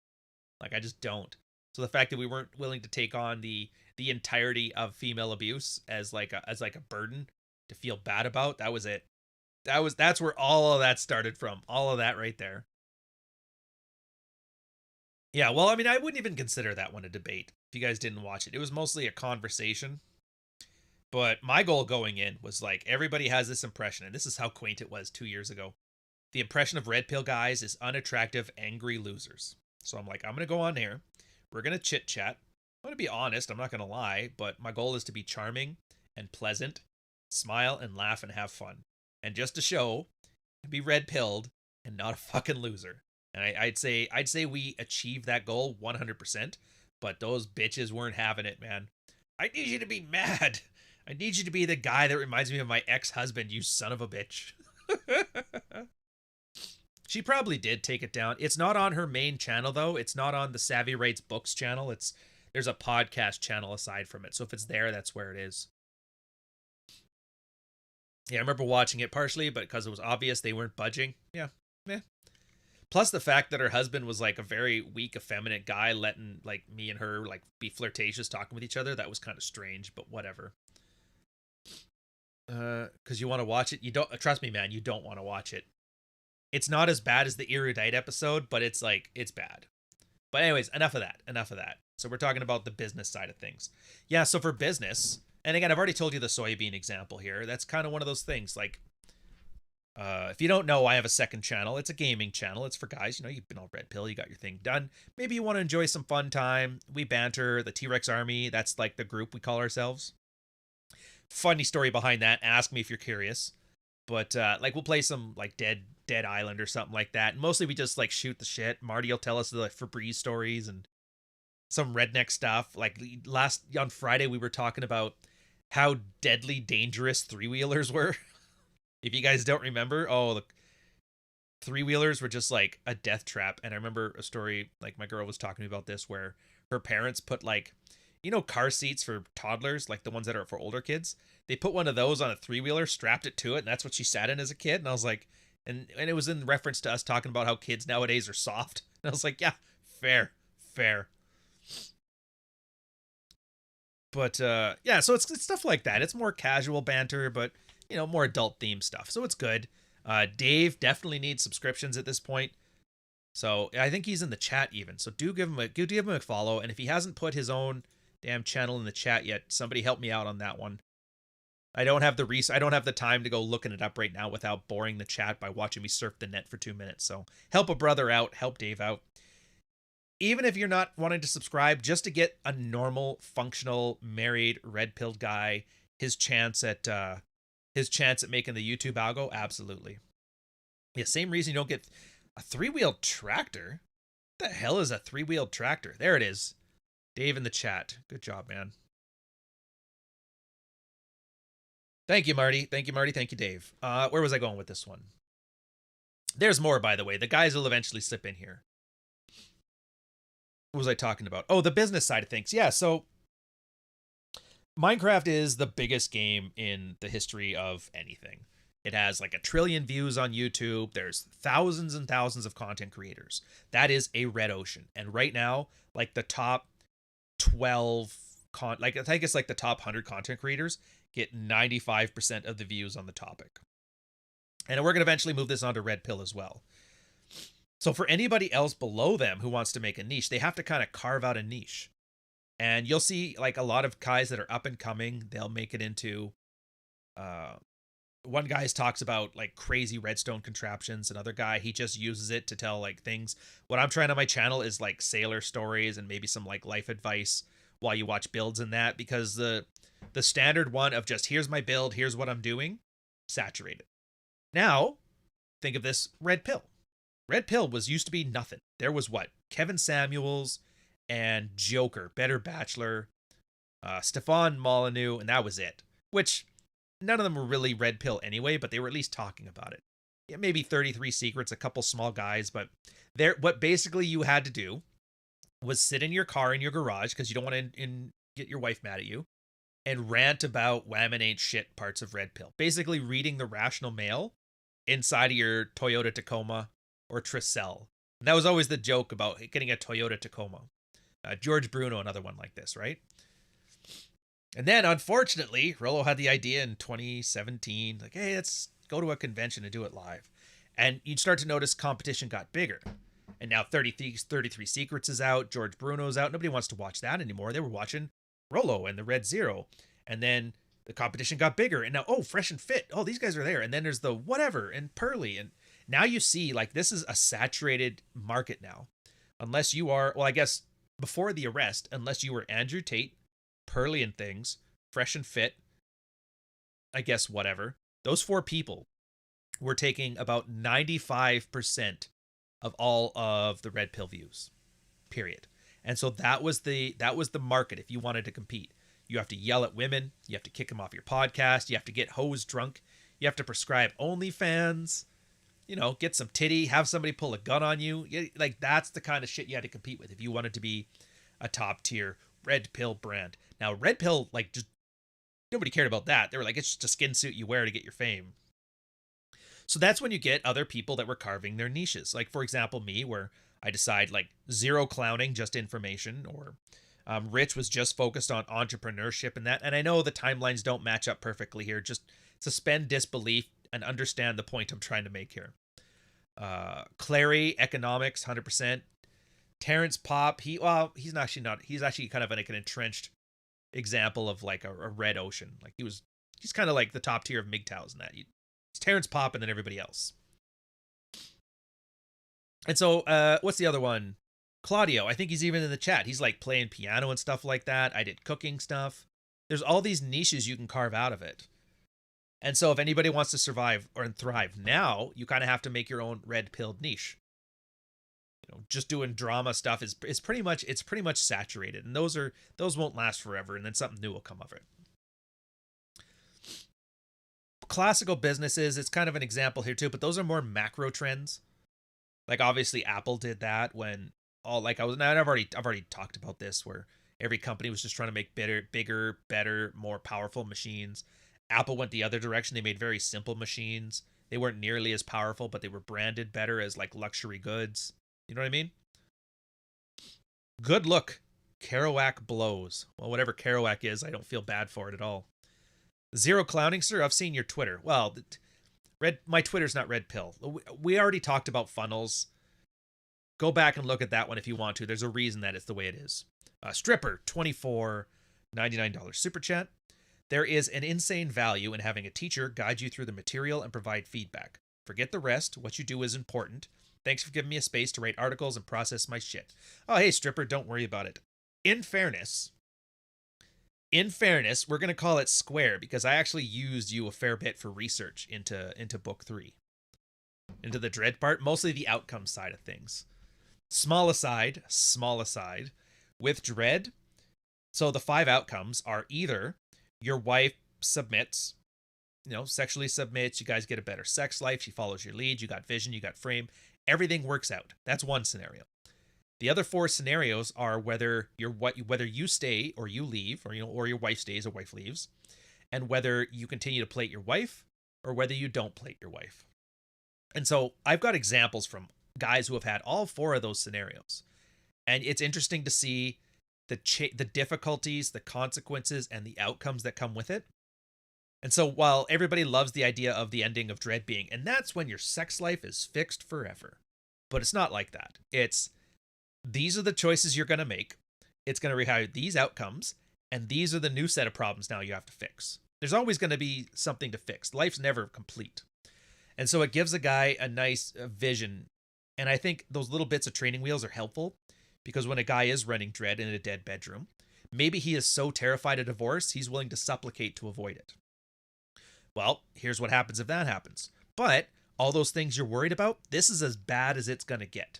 Like, I just don't. So the fact that we weren't willing to take on the entirety of female abuse as like a burden to feel bad about, that was it. That's where all of that started from. All of that right there. Yeah, well, I mean, I wouldn't even consider that one a debate if you guys didn't watch it. It was mostly a conversation. But my goal going in was like, everybody has this impression, and this is how quaint it was 2 years ago. The impression of red pill guys is unattractive, angry losers. So I'm like, I'm going to go on here. We're going to chit chat. I'm going to be honest. I'm not going to lie, but my goal is to be charming and pleasant, smile and laugh and have fun. And just to show, be red pilled and not a fucking loser. And I'd say we achieved that goal 100%, but those bitches weren't having it, man. I need you to be mad. I need you to be the guy that reminds me of my ex-husband, you son of a bitch. She probably did take it down. It's not on her main channel, though. It's not on the Savvy Writes Books channel. There's a podcast channel aside from it. So if it's there, that's where it is. Yeah, I remember watching it partially, but because it was obvious they weren't budging. Yeah. Plus the fact that her husband was like a very weak, effeminate guy letting like me and her like be flirtatious talking with each other. That was kind of strange, but whatever. Because you want to watch it. You don't, trust me, man, you don't want to watch it. It's not as bad as the Erudite episode, but it's like, it's bad. But anyways, enough of that. So we're talking about the business side of things. Yeah, so for business, and again, I've already told you the soybean example here. That's kind of one of those things. Like, if you don't know, I have a second channel. It's a gaming channel. It's for guys. You know, you've been all red pill. You got your thing done. Maybe you want to enjoy some fun time. We banter. The T-Rex Army. That's like the group we call ourselves. Funny story behind that. Ask me if you're curious. But like we'll play some like Dead Island or something like that. And mostly we just like shoot the shit. Marty will tell us the Febreze stories and some redneck stuff. Like on Friday we were talking about how deadly dangerous three-wheelers were. If you guys don't remember, the three-wheelers were just like a death trap. And I remember a story, like my girl was talking to me about this, where her parents put like, you know, car seats for toddlers, like the ones that are for older kids. They put one of those on a three-wheeler, strapped it to it, and that's what she sat in as a kid. And I was like, and it was in reference to us talking about how kids nowadays are soft. And I was like, yeah, fair. But yeah, so it's stuff like that. It's more casual banter, but you know, more adult themed stuff. So it's good. Dave definitely needs subscriptions at this point. So I think he's in the chat even. So do give him a follow. And if he hasn't put his own damn channel in the chat yet, somebody help me out on that one. I don't have the time to go looking it up right now without boring the chat by watching me surf the net for 2 minutes. So help a brother out, help Dave out. Even if you're not wanting to subscribe, just to get a normal, functional, married, red-pilled guy his chance at making the YouTube algo, absolutely. Yeah, same reason you don't get a three-wheeled tractor. What the hell is a three-wheeled tractor? There it is. Dave in the chat. Good job, man. Thank you, Marty. Thank you, Dave. Where was I going with this one? There's more, by the way. The guys will eventually slip in here. What was I talking about? Oh, the business side of things. Yeah, so Minecraft is the biggest game in the history of anything. It has like 1 trillion views on YouTube. There's thousands and thousands of content creators. That is a red ocean. And right now, like the top 12, I think it's like the top 100 content creators get 95% of the views on the topic. And we're going to eventually move this onto Red Pill as well. So for anybody else below them who wants to make a niche, they have to kind of carve out a niche. And you'll see like a lot of guys that are up and coming, they'll make it into, one guy talks about like crazy redstone contraptions. Another guy, he just uses it to tell like things. What I'm trying on my channel is like sailor stories and maybe some like life advice while you watch builds and that, because the standard one of just here's my build, here's what I'm doing, saturated. Now, think of this red pill. Red pill used to be nothing. There was what? Kevin Samuels and Joker, Better Bachelor, Stefan Molyneux, and that was it. Which, none of them were really red pill anyway, but they were at least talking about it. Yeah, maybe 33 Secrets, a couple small guys, but what basically you had to do was sit in your car in your garage, because you don't want to get your wife mad at you, and rant about whammon ain't shit parts of red pill. Basically reading the rational mail inside of your Toyota Tacoma or Tercel. And that was always the joke about getting a Toyota Tacoma. George Bruno, another one like this, right? And then, unfortunately, Rollo had the idea in 2017, like, hey, let's go to a convention and do it live. And you'd start to notice competition got bigger. And now 33 Secrets is out, George Bruno's out. Nobody wants to watch that anymore. They were watching Rollo and the Red Zero. And then the competition got bigger. And now, oh, Fresh and Fit. Oh, these guys are there. And then there's the whatever and Pearly. And now you see, like, this is a saturated market now. Unless you are, well, I guess before the arrest, unless you were Andrew Tate, Pearly and Things, Fresh and Fit, I guess whatever. Those 4 people were taking about 95% of all of the red pill views, period. And so that was the market. If you wanted to compete, you have to yell at women, you have to kick them off your podcast, you have to get hosed drunk, you have to prescribe OnlyFans, get some titty, have somebody pull a gun on you. Like, that's the kind of shit you had to compete with if you wanted to be a top tier red pill brand. Now, red pill, like, just nobody cared about that. They were like, it's just a skin suit you wear to get your fame. So that's when you get other people that were carving their niches. Like, for example, me, where I decide, like, zero clowning, just information, or Rich was just focused on entrepreneurship and that. And I know the timelines don't match up perfectly here. Just suspend disbelief and understand the point I'm trying to make here. Clary, economics, 100%. Terrence Pop, he's actually kind of like an entrenched example of like a red ocean. Like he's kind of like the top tier of MGTOWs and that. It's Terrence Pop and then everybody else. And so, what's the other one? Claudio, I think he's even in the chat. He's like playing piano and stuff like that. I did cooking stuff. There's all these niches you can carve out of it. And so if anybody wants to survive or thrive now, you kind of have to make your own red-pilled niche. Just doing drama stuff is pretty much saturated, and those won't last forever, and then something new will come of it. Classical businesses, it's kind of an example here too, but those are more macro trends. Like obviously Apple did that when I've already talked about this, where every company was just trying to make bigger, better, more powerful machines. Apple went the other direction. They made very simple machines. They weren't nearly as powerful, but they were branded better as like luxury goods. You know what I mean? Good look. Kerouac blows. Well, whatever Kerouac is, I don't feel bad for it at all. Zero clowning, sir. I've seen your Twitter. Well, my Twitter's not red pill. We already talked about funnels. Go back and look at that one if you want to. There's a reason that it's the way it is. Stripper, $24.99 super chat. There is an insane value in having a teacher guide you through the material and provide feedback. Forget the rest. What you do is important. Thanks for giving me a space to write articles and process my shit. Oh, hey, Stripper, don't worry about it. In fairness, we're going to call it square because I actually used you a fair bit for research into book 3. Into the dread part, mostly the outcome side of things. Small aside, with dread, so the 5 outcomes are either your wife submits, sexually submits, you guys get a better sex life, she follows your lead, you got vision, you got frame, everything works out. That's one scenario. The other 4 scenarios are whether you stay or you leave, or your wife stays or wife leaves, and whether you continue to plate your wife or whether you don't plate your wife. And so I've got examples from guys who have had all 4 of those scenarios. And it's interesting to see the difficulties, the consequences, and the outcomes that come with it. And so while everybody loves the idea of the ending of dread being, and that's when your sex life is fixed forever. But it's not like that. It's, these are the choices you're going to make. It's going to require these outcomes, and these are the new set of problems now you have to fix. There's always going to be something to fix. Life's never complete. And so it gives a guy a nice vision. And I think those little bits of training wheels are helpful, because when a guy is running dread in a dead bedroom, maybe he is so terrified of divorce, he's willing to supplicate to avoid it. Well, here's what happens if that happens. But all those things you're worried about, this is as bad as it's going to get.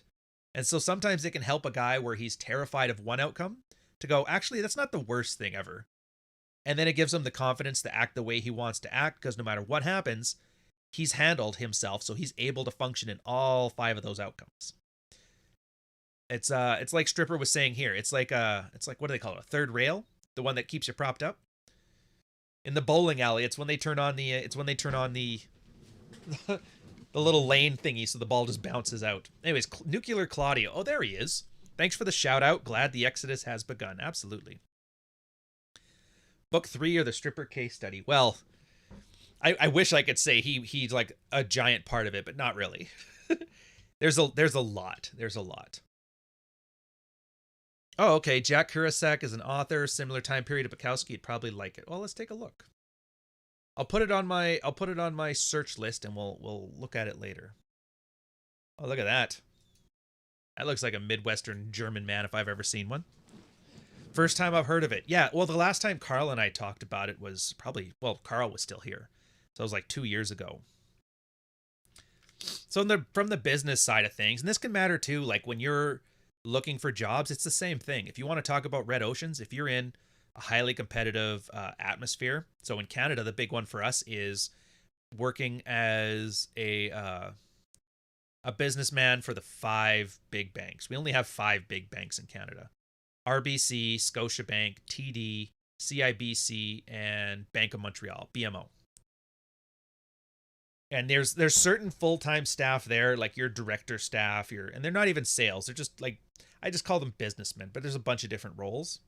And so sometimes it can help a guy where he's terrified of one outcome to go, actually, that's not the worst thing ever. And then it gives him the confidence to act the way he wants to act, because no matter what happens, he's handled himself, so he's able to function in all 5 of those outcomes. It's like Stripper was saying here. It's like what do they call it? A third rail, the one that keeps you propped up. In the bowling alley, it's when they turn on the the little lane thingy, so the ball just bounces out. Anyways, Nuclear Claudio. Oh, there he is. Thanks for the shout out. Glad the exodus has begun. Absolutely. Book 3 or the Stripper case study. Well, I wish I could say he's like a giant part of it, but not really. There's a lot. There's a lot. Oh, okay. Jack Kurasek is an author, similar time period to Bukowski. You'd probably like it. Well, let's take a look. I'll put it on my search list, and we'll look at it later. Oh, look at that. That looks like a Midwestern German man if I've ever seen one. First time I've heard of it. Yeah, well, the last time Carl and I talked about it was probably, well, Carl was still here. So it was like 2 years ago. So from the business side of things, and this can matter too, like when you're looking for jobs, it's the same thing. If you want to talk about red oceans, if you're in a highly competitive atmosphere, so in Canada, the big one for us is working as a businessman for the 5 big banks. We only have 5 big banks in Canada. RBC, Scotiabank, TD, CIBC, and Bank of Montreal, BMO. And there's certain full-time staff there, like your director staff, and they're not even sales. They're just like, I just call them businessmen, but there's a bunch of different roles.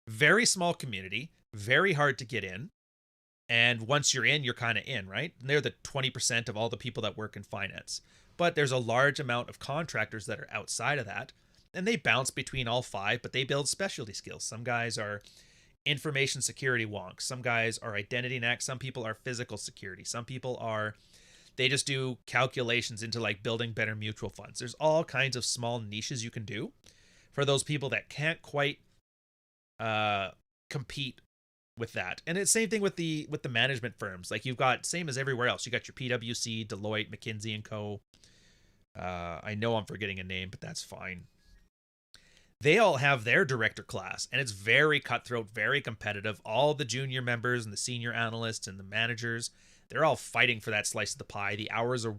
Very small community, very hard to get in. And once you're in, you're kind of in, right? And they're the 20% of all the people that work in finance. But there's a large amount of contractors that are outside of that. And they bounce between all 5, but they build specialty skills. Some guys are information security wonks. Some guys are identity NAC. Some people are physical security. Some people they just do calculations into like building better mutual funds. There's all kinds of small niches you can do for those people that can't quite compete with that. And it's same thing with the management firms. Like you've got, same as everywhere else, you got your PwC, Deloitte, McKinsey and Co. I know I'm forgetting a name, but that's fine. They all have their director class, and it's very cutthroat, very competitive. All the junior members and the senior analysts and the managers, they're all fighting for that slice of the pie. The hours are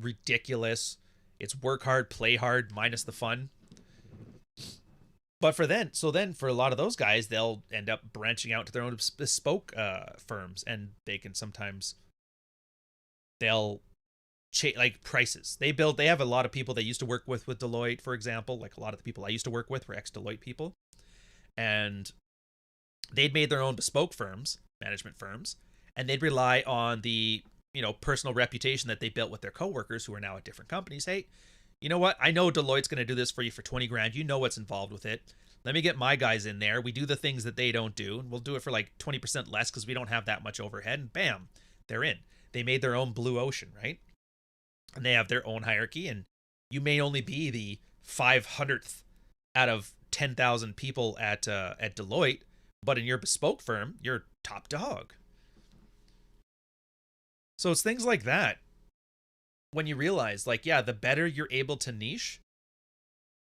ridiculous. It's work hard, play hard, minus the fun. But for a lot of those guys, they'll end up branching out to their own bespoke firms, and they can sometimes they'll like prices. They have a lot of people they used to work with Deloitte, for example. Like a lot of the people I used to work with were ex-Deloitte people, and they'd made their own bespoke firms, management firms, and they'd rely on the personal reputation that they built with their coworkers who are now at different companies. Hey, you know what? I know Deloitte's going to do this for you for 20 grand. You know what's involved with it. Let me get my guys in there. We do the things that they don't do, and we'll do it for like 20% less because we don't have that much overhead. And bam, they're in. They made their own blue ocean, right? And they have their own hierarchy, and you may only be the 500th out of 10,000 people at Deloitte, but in your bespoke firm, you're top dog. So it's things like that. When you realize, like, yeah, the better you're able to niche,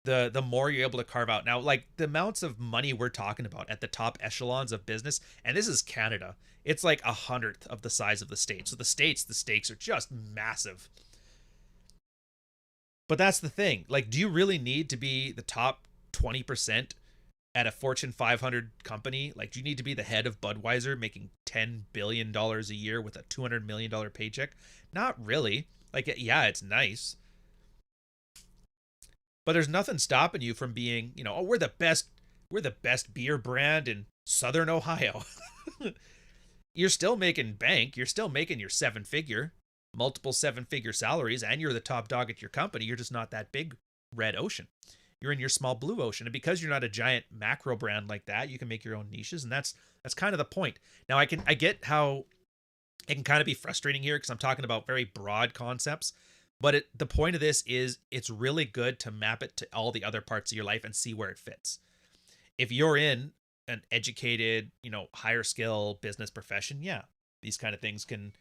the more you're able to carve out. Now, like the amounts of money we're talking about at the top echelons of business, and this is Canada, it's like 100th of the size of the States. So the stakes are just massive. But that's the thing. Like, do you really need to be the top 20% at a Fortune 500 company? Like, do you need to be the head of Budweiser making $10 billion a year with a $200 million paycheck? Not really. Like, yeah, it's nice. But there's nothing stopping you from being, oh, we're the best beer brand in Southern Ohio. You're still making bank. You're still making your multiple seven-figure salaries, and you're the top dog at your company. You're just not that big red ocean. You're in your small blue ocean. And because you're not a giant macro brand like that, you can make your own niches. And that's kind of the point. Now, I get how it can kind of be frustrating here because I'm talking about very broad concepts. But the point of this is it's really good to map it to all the other parts of your life and see where it fits. If you're in an educated, higher skill business profession, yeah, these kind of things can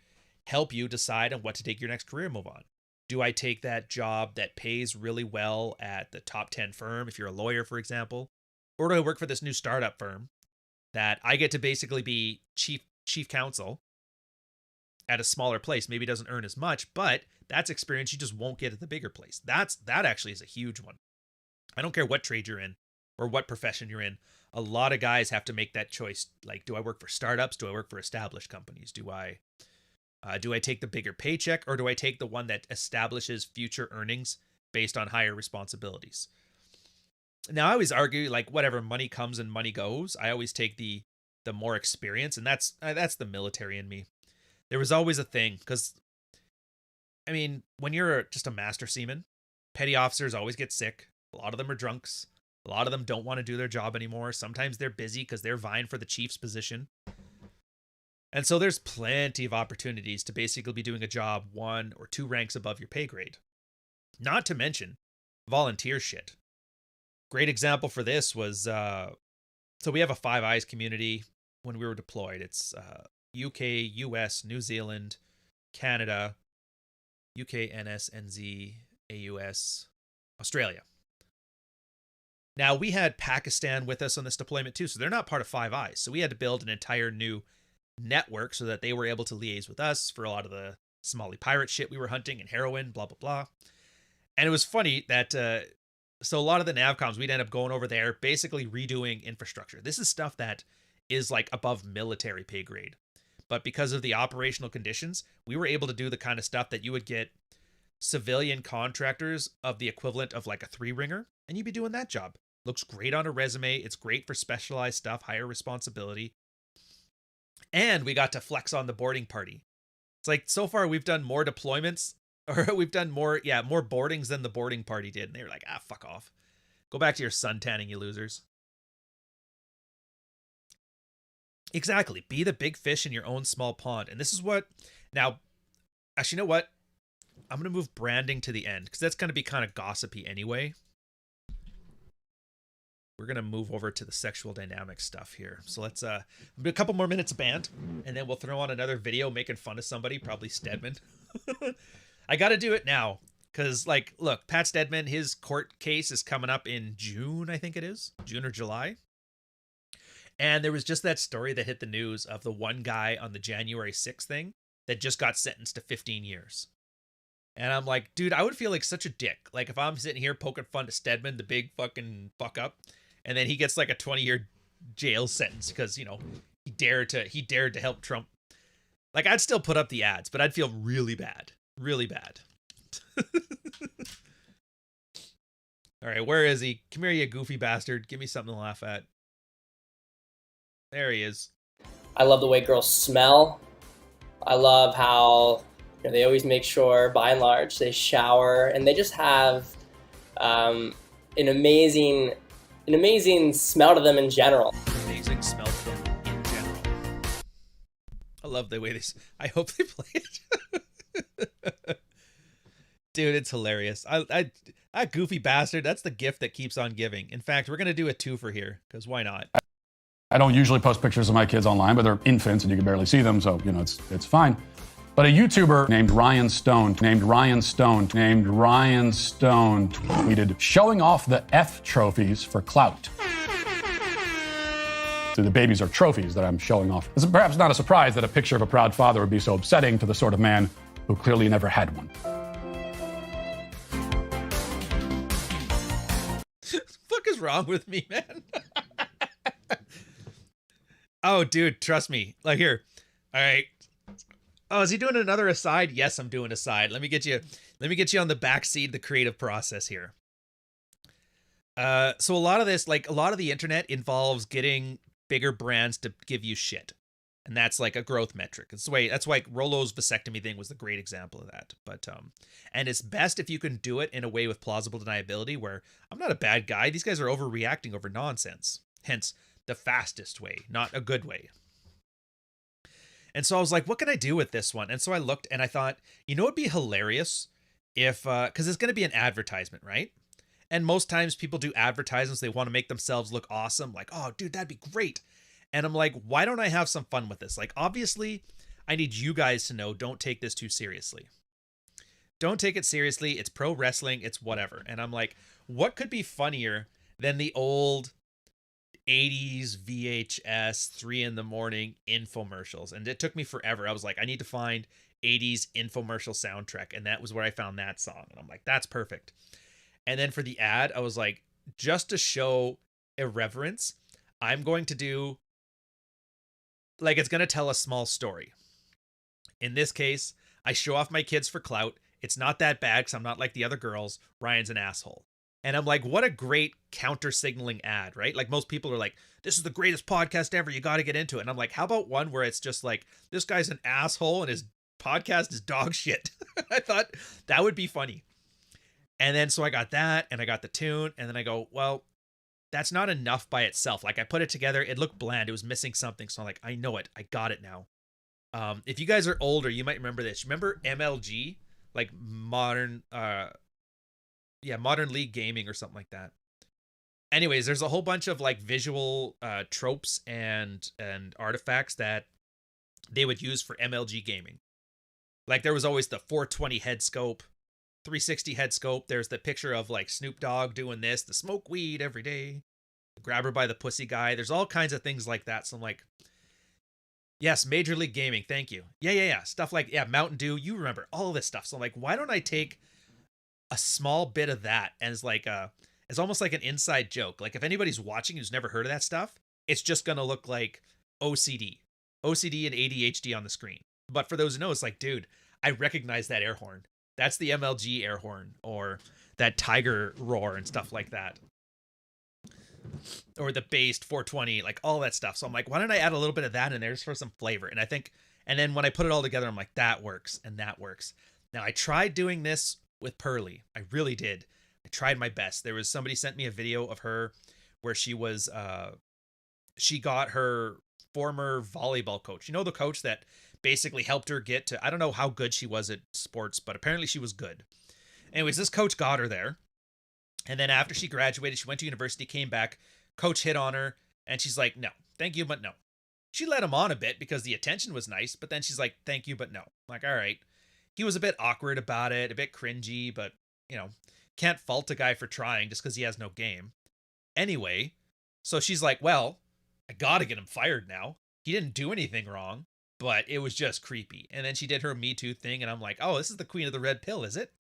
help you decide on what to take your next career move on. Do I take that job that pays really well at the top 10 firm, if you're a lawyer, for example? Or do I work for this new startup firm that I get to basically be chief counsel at a smaller place? Maybe doesn't earn as much, but that's experience you just won't get at the bigger place. That actually is a huge one. I don't care what trade you're in or what profession you're in. A lot of guys have to make that choice. Like, do I work for startups? Do I work for established companies? Do I take the bigger paycheck, or do I take the one that establishes future earnings based on higher responsibilities? Now, I always argue, like, whatever, money comes and money goes. I always take the more experience, and that's the military in me. There was always a thing, because, I mean, when you're just a master seaman, petty officers always get sick. A lot of them are drunks. A lot of them don't want to do their job anymore. Sometimes they're busy because they're vying for the chief's position. And so there's plenty of opportunities to basically be doing a job 1 or 2 ranks above your pay grade. Not to mention volunteer shit. Great example for this was, so we have a Five Eyes community when we were deployed. It's UK, US, New Zealand, Canada, UK, NS, NZ, AUS, Australia. Now, we had Pakistan with us on this deployment too, so they're not part of Five Eyes. So we had to build an entire new network so that they were able to liaise with us for a lot of the Somali pirate shit we were hunting and heroin, blah, blah, blah. And it was funny that, so a lot of the NavComs, we'd end up going over there, basically redoing infrastructure. This is stuff that is like above military pay grade. But because of the operational conditions, we were able to do the kind of stuff that you would get civilian contractors of the equivalent of like a 3-ringer, and you'd be doing that job. Looks great on a resume. It's great for specialized stuff, higher responsibility. And we got to flex on the boarding party. It's like, so far we've done more deployments, or we've done more boardings than the boarding party did. And they were like, fuck off. Go back to your sun tanning, you losers. Exactly. Be the big fish in your own small pond. And this is what, now, actually, you know what? I'm going to move branding to the end, because that's going to be kind of gossipy anyway. We're going to move over to the sexual dynamics stuff here. So let's do a couple more minutes of band, and then we'll throw on another video making fun of somebody, probably Stedman. I got to do it now, because, like, look, Pat Stedman, his court case is coming up in June, I think it is. June or July. And there was just that story that hit the news of the one guy on the January 6th thing that just got sentenced to 15 years. And I'm like, dude, I would feel like such a dick. Like, if I'm sitting here poking fun to Stedman, the big fucking fuck up, and then he gets like a 20-year jail sentence because, you know, he dared to help Trump. Like, I'd still put up the ads, but I'd feel really bad. Really bad. All right, where is he? Come here, you goofy bastard. Give me something to laugh at. There he is. I love the way girls smell. I love how they always make sure, by and large, they shower, and they just have an amazing smell to them in general. Amazing smell to them in general. I love the way this. I hope they play it. Dude, it's hilarious. I goofy bastard. That's the gift that keeps on giving. In fact, we're gonna do a twofer here, because why not? I don't usually post pictures of my kids online, but they're infants and you can barely see them, so, you know, it's fine. But a YouTuber named Ryan Stone tweeted, showing off the F trophies for clout. So the babies are trophies that I'm showing off. It's perhaps not a surprise that a picture of a proud father would be so upsetting to the sort of man who clearly never had one. What the fuck is wrong with me, man? Oh, dude, trust me. Like, here. All right. Oh, is he doing another aside? Yes, I'm doing aside. Let me get you on the backseat of the creative process here. So a lot of this, like a lot of the internet involves getting bigger brands to give you shit. And that's like a growth metric. That's why Rollo's vasectomy thing was the great example of that. But and it's best if you can do it in a way with plausible deniability where I'm not a bad guy. These guys are overreacting over nonsense. Hence the fastest way, not a good way. And so I was like, what can I do with this one? And so I looked and I thought, you know, it'd be hilarious if, because it's going to be an advertisement, right? And most times people do advertisements. They want to make themselves look awesome. Like, oh, dude, that'd be great. And I'm like, why don't I have some fun with this? Like, obviously, I need you guys to know, don't take this too seriously. Don't take it seriously. It's pro wrestling. It's whatever. And I'm like, what could be funnier than the old 80s VHS 3 in the morning infomercials? And it took me forever. I was like, I need to find 80s infomercial soundtrack. And that was where I found that song. And I'm like, that's perfect. And then for the ad, I was like, just to show irreverence, I'm going to do, like, it's going to tell a small story. In this case, I show off my kids for clout. It's not that bad because I'm not like the other girls. Ryan's an asshole. And I'm like, what a great counter signaling ad, right? Like, most people are like, this is the greatest podcast ever. You got to get into it. And I'm like, how about one where it's just like, this guy's an asshole and his podcast is dog shit. I thought that would be funny. And then so I got that and I got the tune. And then I go, well, that's not enough by itself. Like, I put it together. It looked bland. It was missing something. So I'm like, I know it. I got it now. If you guys are older, you might remember this. Remember MLG? Like modern league gaming or something like that. Anyways, there's a whole bunch of like visual tropes and artifacts that they would use for MLG gaming. Like, there was always the 420 head scope, 360 head scope. There's the picture of like Snoop Dogg doing this, the smoke weed every day, the grab her by the pussy guy. There's all kinds of things like that. So I'm like, yes, Major League Gaming, thank you. Yeah. Stuff like, Mountain Dew, you remember all of this stuff. So I'm like, why don't I take a small bit of that as like it's almost like an inside joke. Like, if anybody's watching who's never heard of that stuff, it's just going to look like OCD and ADHD on the screen. But for those who know, it's like, dude, I recognize that air horn. That's the MLG air horn, or that tiger roar and stuff like that. Or the based 420, like all that stuff. So I'm like, why don't I add a little bit of that in there just for some flavor? And I think, and then when I put it all together, I'm like, that works and that works. Now, I tried doing this with Pearly. I really did. I tried my best. There was somebody sent me a video of her where she was, she got her former volleyball coach. You know, the coach that basically helped her get to, I don't know how good she was at sports, but apparently she was good. Anyways, this coach got her there. And then after she graduated, she went to university, came back, coach hit on her, and she's like, no, thank you, but no. She let him on a bit because the attention was nice, but then she's like, thank you, but no. I'm like, all right. He was a bit awkward about it, a bit cringy, but, you know, can't fault a guy for trying just because he has no game. Anyway, so she's like, well, I gotta get him fired now. He didn't do anything wrong, but it was just creepy. And then she did her Me Too thing, and I'm like, oh, this is the queen of the red pill, is it?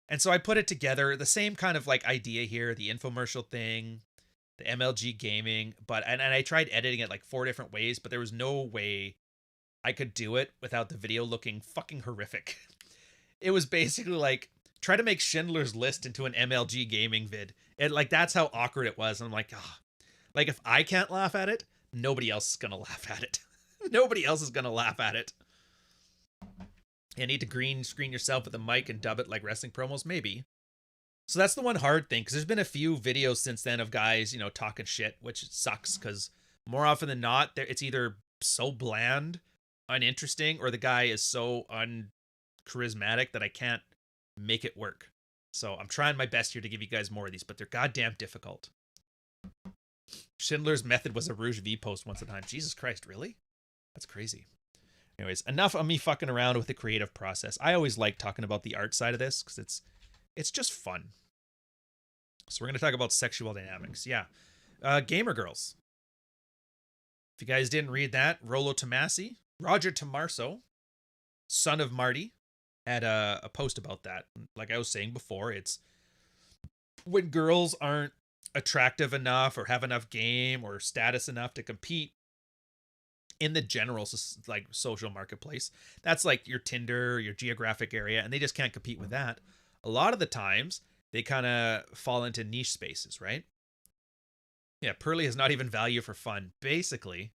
And so I put it together, the same kind of like idea here, the infomercial thing, the MLG gaming, but and I tried editing it like 4 different ways, but there was no way I could do it without the video looking fucking horrific. It was basically like, try to make Schindler's List into an MLG gaming vid. And like, that's how awkward it was. And I'm like, oh, like, if I can't laugh at it, nobody else is gonna laugh at it. Nobody else is gonna laugh at it. You need to green screen yourself with a mic and dub it like wrestling promos? Maybe. So that's the one hard thing, because there's been a few videos since then of guys, you know, talking shit, which sucks, because more often than not, it's either so bland, uninteresting, or the guy is so uncharismatic that I can't make it work. So I'm trying my best here to give you guys more of these, but they're goddamn difficult. Schindler's Method was a Rouge V post once a time. Jesus Christ, really? That's crazy. Anyways, enough of me fucking around with the creative process. I always like talking about the art side of this because it's just fun. So we're going to talk about sexual dynamics. Yeah. Gamer Girls. If you guys didn't read that, Rollo Tomasi, Roger Tomarso, son of Marty, had a post about that. Like I was saying before, it's when girls aren't attractive enough or have enough game or status enough to compete in the general like social marketplace. That's like your Tinder, your geographic area, and they just can't compete with that. A lot of the times they kind of fall into niche spaces, right? Yeah, Pearly has not even value for fun, basically.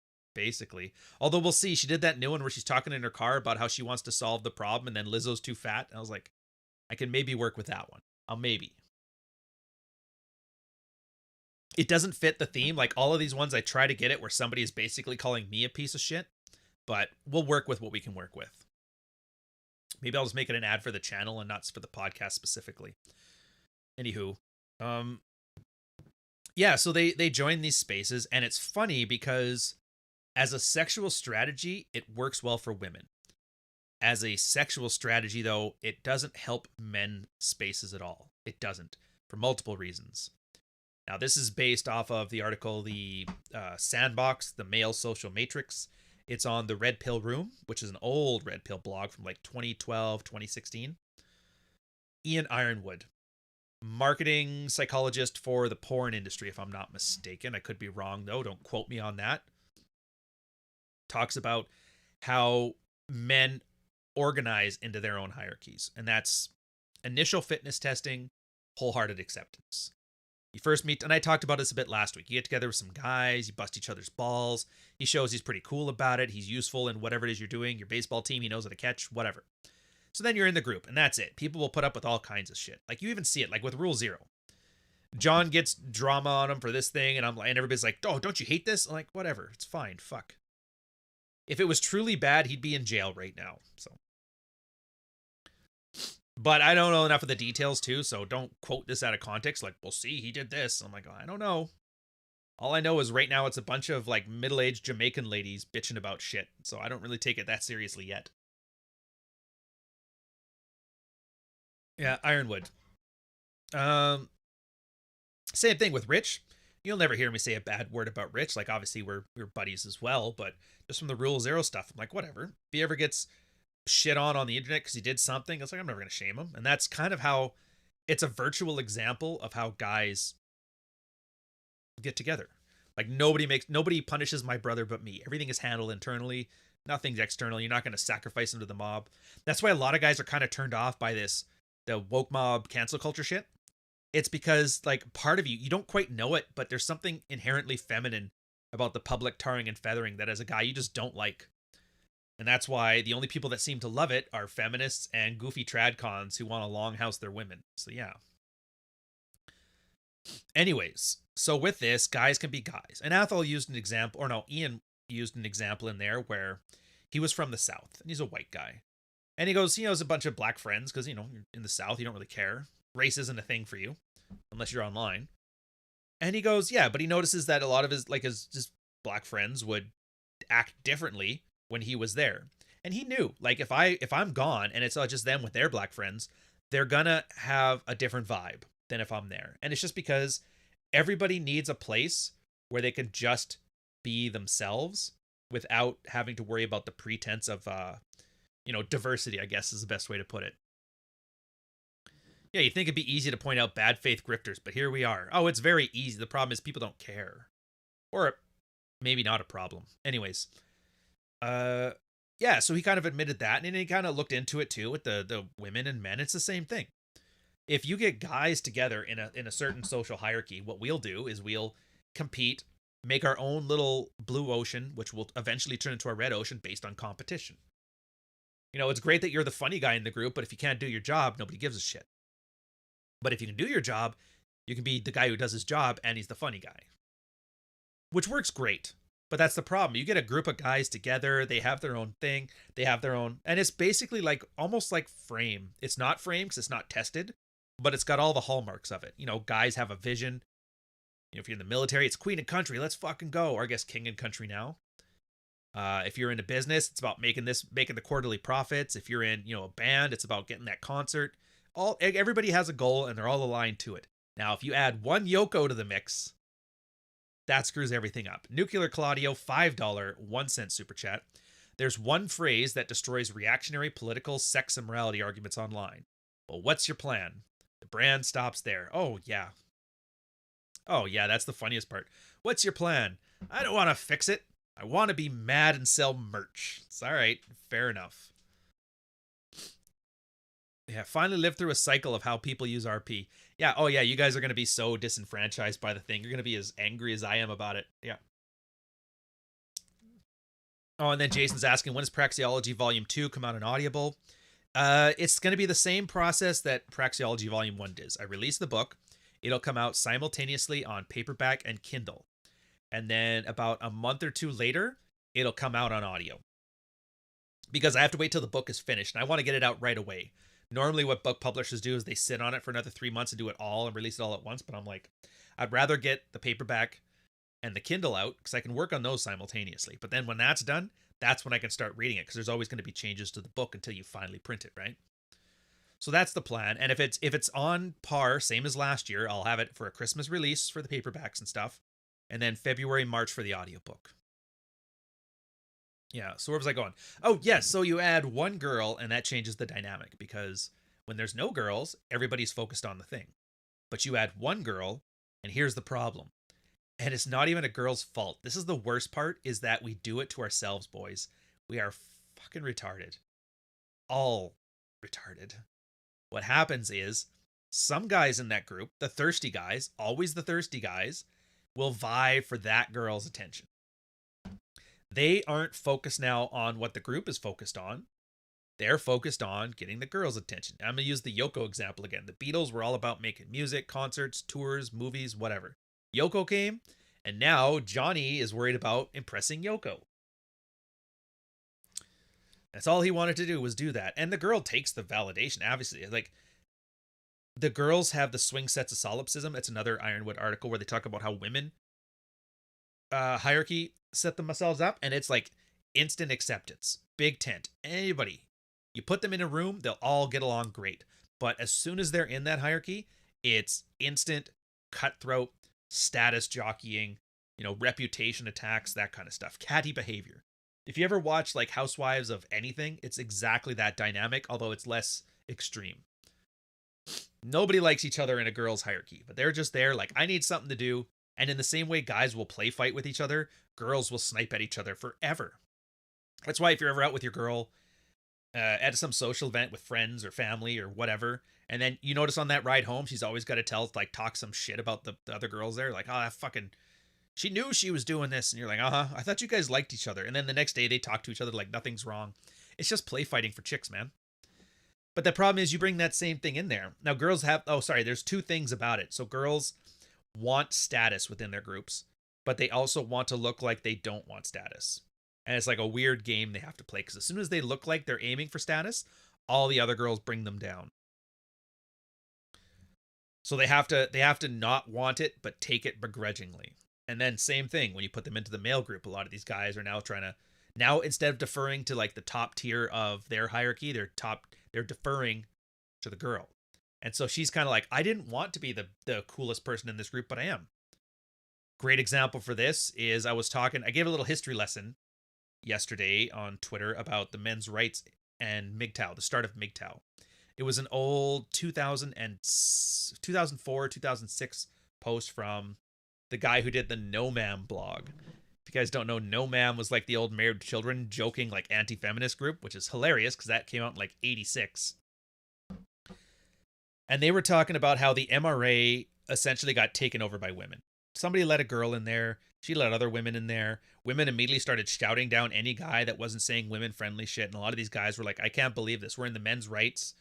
Although we'll see, she did that new one where she's talking in her car about how she wants to solve the problem, and then Lizzo's too fat. And I was like, I can maybe work with that one. I'll maybe. It doesn't fit the theme. Like all of these ones, I try to get it where somebody is basically calling me a piece of shit, but we'll work with what we can work with. Maybe I'll just make it an ad for the channel and not for the podcast specifically. Anywho, yeah, so they join these spaces, and it's funny because As a sexual strategy, it works well for women. As a sexual strategy, though, it doesn't help men spaces at all. It doesn't, for multiple reasons. Now, this is based off of the article, The Sandbox, the Male Social Matrix. It's on the Red Pill Room, which is an old Red Pill blog from like 2012, 2016. Ian Ironwood, marketing psychologist for the porn industry, if I'm not mistaken. I could be wrong, though. Don't quote me on that. Talks about how men organize into their own hierarchies, and that's initial fitness testing, wholehearted acceptance. You first meet, and I talked about this a bit last week. You get together with some guys, you bust each other's balls. He shows he's pretty cool about it. He's useful in whatever it is you're doing. Your baseball team, he knows how to catch, whatever. So then you're in the group, and that's it. People will put up with all kinds of shit. Like, you even see it, like with Rule 0. John gets drama on him for this thing, and everybody's like, oh, don't you hate this? I'm like, whatever, it's fine, fuck. If it was truly bad, he'd be in jail right now, so. But I don't know enough of the details, too, so don't quote this out of context. Like, well, see, he did this. I'm like, I don't know. All I know is right now it's a bunch of, like, middle-aged Jamaican ladies bitching about shit. So I don't really take it that seriously yet. Yeah, Ironwood. Same thing with Rich. You'll never hear me say a bad word about Rich. Like, obviously, we're buddies as well. But just from the Rule 0 stuff, I'm like, whatever. If he ever gets shit on the internet because he did something, it's like, I'm never going to shame him. And that's kind of how it's a virtual example of how guys get together. Like, nobody punishes my brother but me. Everything is handled internally. Nothing's external. You're not going to sacrifice him to the mob. That's why a lot of guys are kind of turned off by the woke mob cancel culture shit. It's because, like, part of you don't quite know it, but there's something inherently feminine about the public tarring and feathering that as a guy you just don't like. And that's why the only people that seem to love it are feminists and goofy tradcons who want to longhouse their women. So yeah. Anyways, so with this, guys can be guys. And Athol used an example, or no, Ian used an example in there where he was from the South, and he's a white guy. And he goes, he has a bunch of black friends, because, you're in the South, you don't really care. Race isn't a thing for you, unless you're online. And he goes, yeah, but he notices that a lot of his just black friends would act differently when he was there. And he knew, like, if I'm gone and it's just them with their black friends, they're gonna have a different vibe than if I'm there. And it's just because everybody needs a place where they can just be themselves without having to worry about the pretense of diversity, I guess is the best way to put it. Yeah, you think it'd be easy to point out bad faith grifters, but here we are. Oh, it's very easy. The problem is people don't care. Or maybe not a problem. Anyways, yeah, so he kind of admitted that, and then he kind of looked into it too with the women and men. It's the same thing. If you get guys together in a certain social hierarchy, what we'll do is we'll compete, make our own little blue ocean, which will eventually turn into a red ocean based on competition. It's great that you're the funny guy in the group, but if you can't do your job, nobody gives a shit. But if you can do your job, you can be the guy who does his job, and he's the funny guy. Which works great. But that's the problem. You get a group of guys together, they have their own thing, they have their own, and it's basically like almost like Frame. It's not Frame because it's not tested, but it's got all the hallmarks of it. Guys have a vision. If you're in the military, it's Queen and Country, let's fucking go. Or I guess King and Country now. If you're into business, it's about making the quarterly profits. If you're in, a band, it's about getting that concert. Everybody has a goal and they're all aligned to it. Now, if you add one Yoko to the mix, that screws everything up. Nuclear Claudio, $5, 1 cent super chat. There's one phrase that destroys reactionary political sex and morality arguments online. Well, what's your plan? The brand stops there. Oh, yeah. Oh, yeah, that's the funniest part. What's your plan? I don't want to fix it. I want to be mad and sell merch. It's all right. Fair enough. Yeah, finally lived through a cycle of how people use RP. Yeah, oh yeah, you guys are going to be so disenfranchised by the thing. You're going to be as angry as I am about it. Yeah. Oh, and then Jason's asking, when does Praxeology Volume 2 come out on Audible? It's going to be the same process that Praxeology Volume 1 does. I release the book. It'll come out simultaneously on paperback and Kindle. And then about a month or two later, it'll come out on audio. Because I have to wait till the book is finished, and I want to get it out right away. Normally what book publishers do is they sit on it for another 3 months and do it all and release it all at once. But I'm like, I'd rather get the paperback and the Kindle out because I can work on those simultaneously. But then when that's done, that's when I can start reading it because there's always going to be changes to the book until you finally print it, right? So that's the plan. And if it's on par, same as last year, I'll have it for a Christmas release for the paperbacks and stuff, and then February, March for the audiobook. Yeah, so where was I going? Oh, yes, so you add one girl, and that changes the dynamic, because when there's no girls, everybody's focused on the thing. But you add one girl, and here's the problem. And it's not even a girl's fault. This is the worst part, is that we do it to ourselves, boys. We are fucking retarded. All retarded. What happens is, some guys in that group, the thirsty guys, always the thirsty guys, will vie for that girl's attention. They aren't focused now on what the group is focused on. They're focused on getting the girl's attention. I'm going to use the Yoko example again. The Beatles were all about making music, concerts, tours, movies, whatever. Yoko came, and now Johnny is worried about impressing Yoko. That's all he wanted to do, was do that. And the girl takes the validation, obviously. Like, the girls have the swing sets of solipsism. It's another Ironwood article where they talk about how women hierarchy set themselves up, and it's like instant acceptance. Big tent. Anybody. You put them in a room, they'll all get along great. But as soon as they're in that hierarchy, it's instant, cutthroat, status jockeying, reputation attacks, that kind of stuff. Catty behavior. If you ever watch like Housewives of anything, it's exactly that dynamic, although it's less extreme. Nobody likes each other in a girl's hierarchy, but they're just there like, I need something to do. And in the same way guys will play fight with each other, girls will snipe at each other forever. That's why if you're ever out with your girl at some social event with friends or family or whatever, and then you notice on that ride home, she's always got to talk some shit about the other girls there. Like, oh, that fucking... She knew she was doing this, and you're like, I thought you guys liked each other. And then the next day they talk to each other like nothing's wrong. It's just play fighting for chicks, man. But the problem is you bring that same thing in there. Now girls have, there's two things about it. So girls want status within their groups, but they also want to look like they don't want status. And it's like a weird game they have to play, because as soon as they look like they're aiming for status, all the other girls bring them down. So they have to not want it, but take it begrudgingly. And then same thing, when you put them into the male group, a lot of these guys are now instead of deferring to like the top tier of their hierarchy, they're deferring to the girl. And so she's kind of like, I didn't want to be the coolest person in this group, but I am. Great example for this is I gave a little history lesson yesterday on Twitter about the men's rights and MGTOW, the start of MGTOW. It was an old 2004, 2006 post from the guy who did the No Ma'am blog. If you guys don't know, No Ma'am was like the old Married Children joking like anti-feminist group, which is hilarious because that came out in like 86. And they were talking about how the MRA essentially got taken over by women. Somebody let a girl in there. She let other women in there. Women immediately started shouting down any guy that wasn't saying women-friendly shit. And a lot of these guys were like, I can't believe this. We're in the men's rights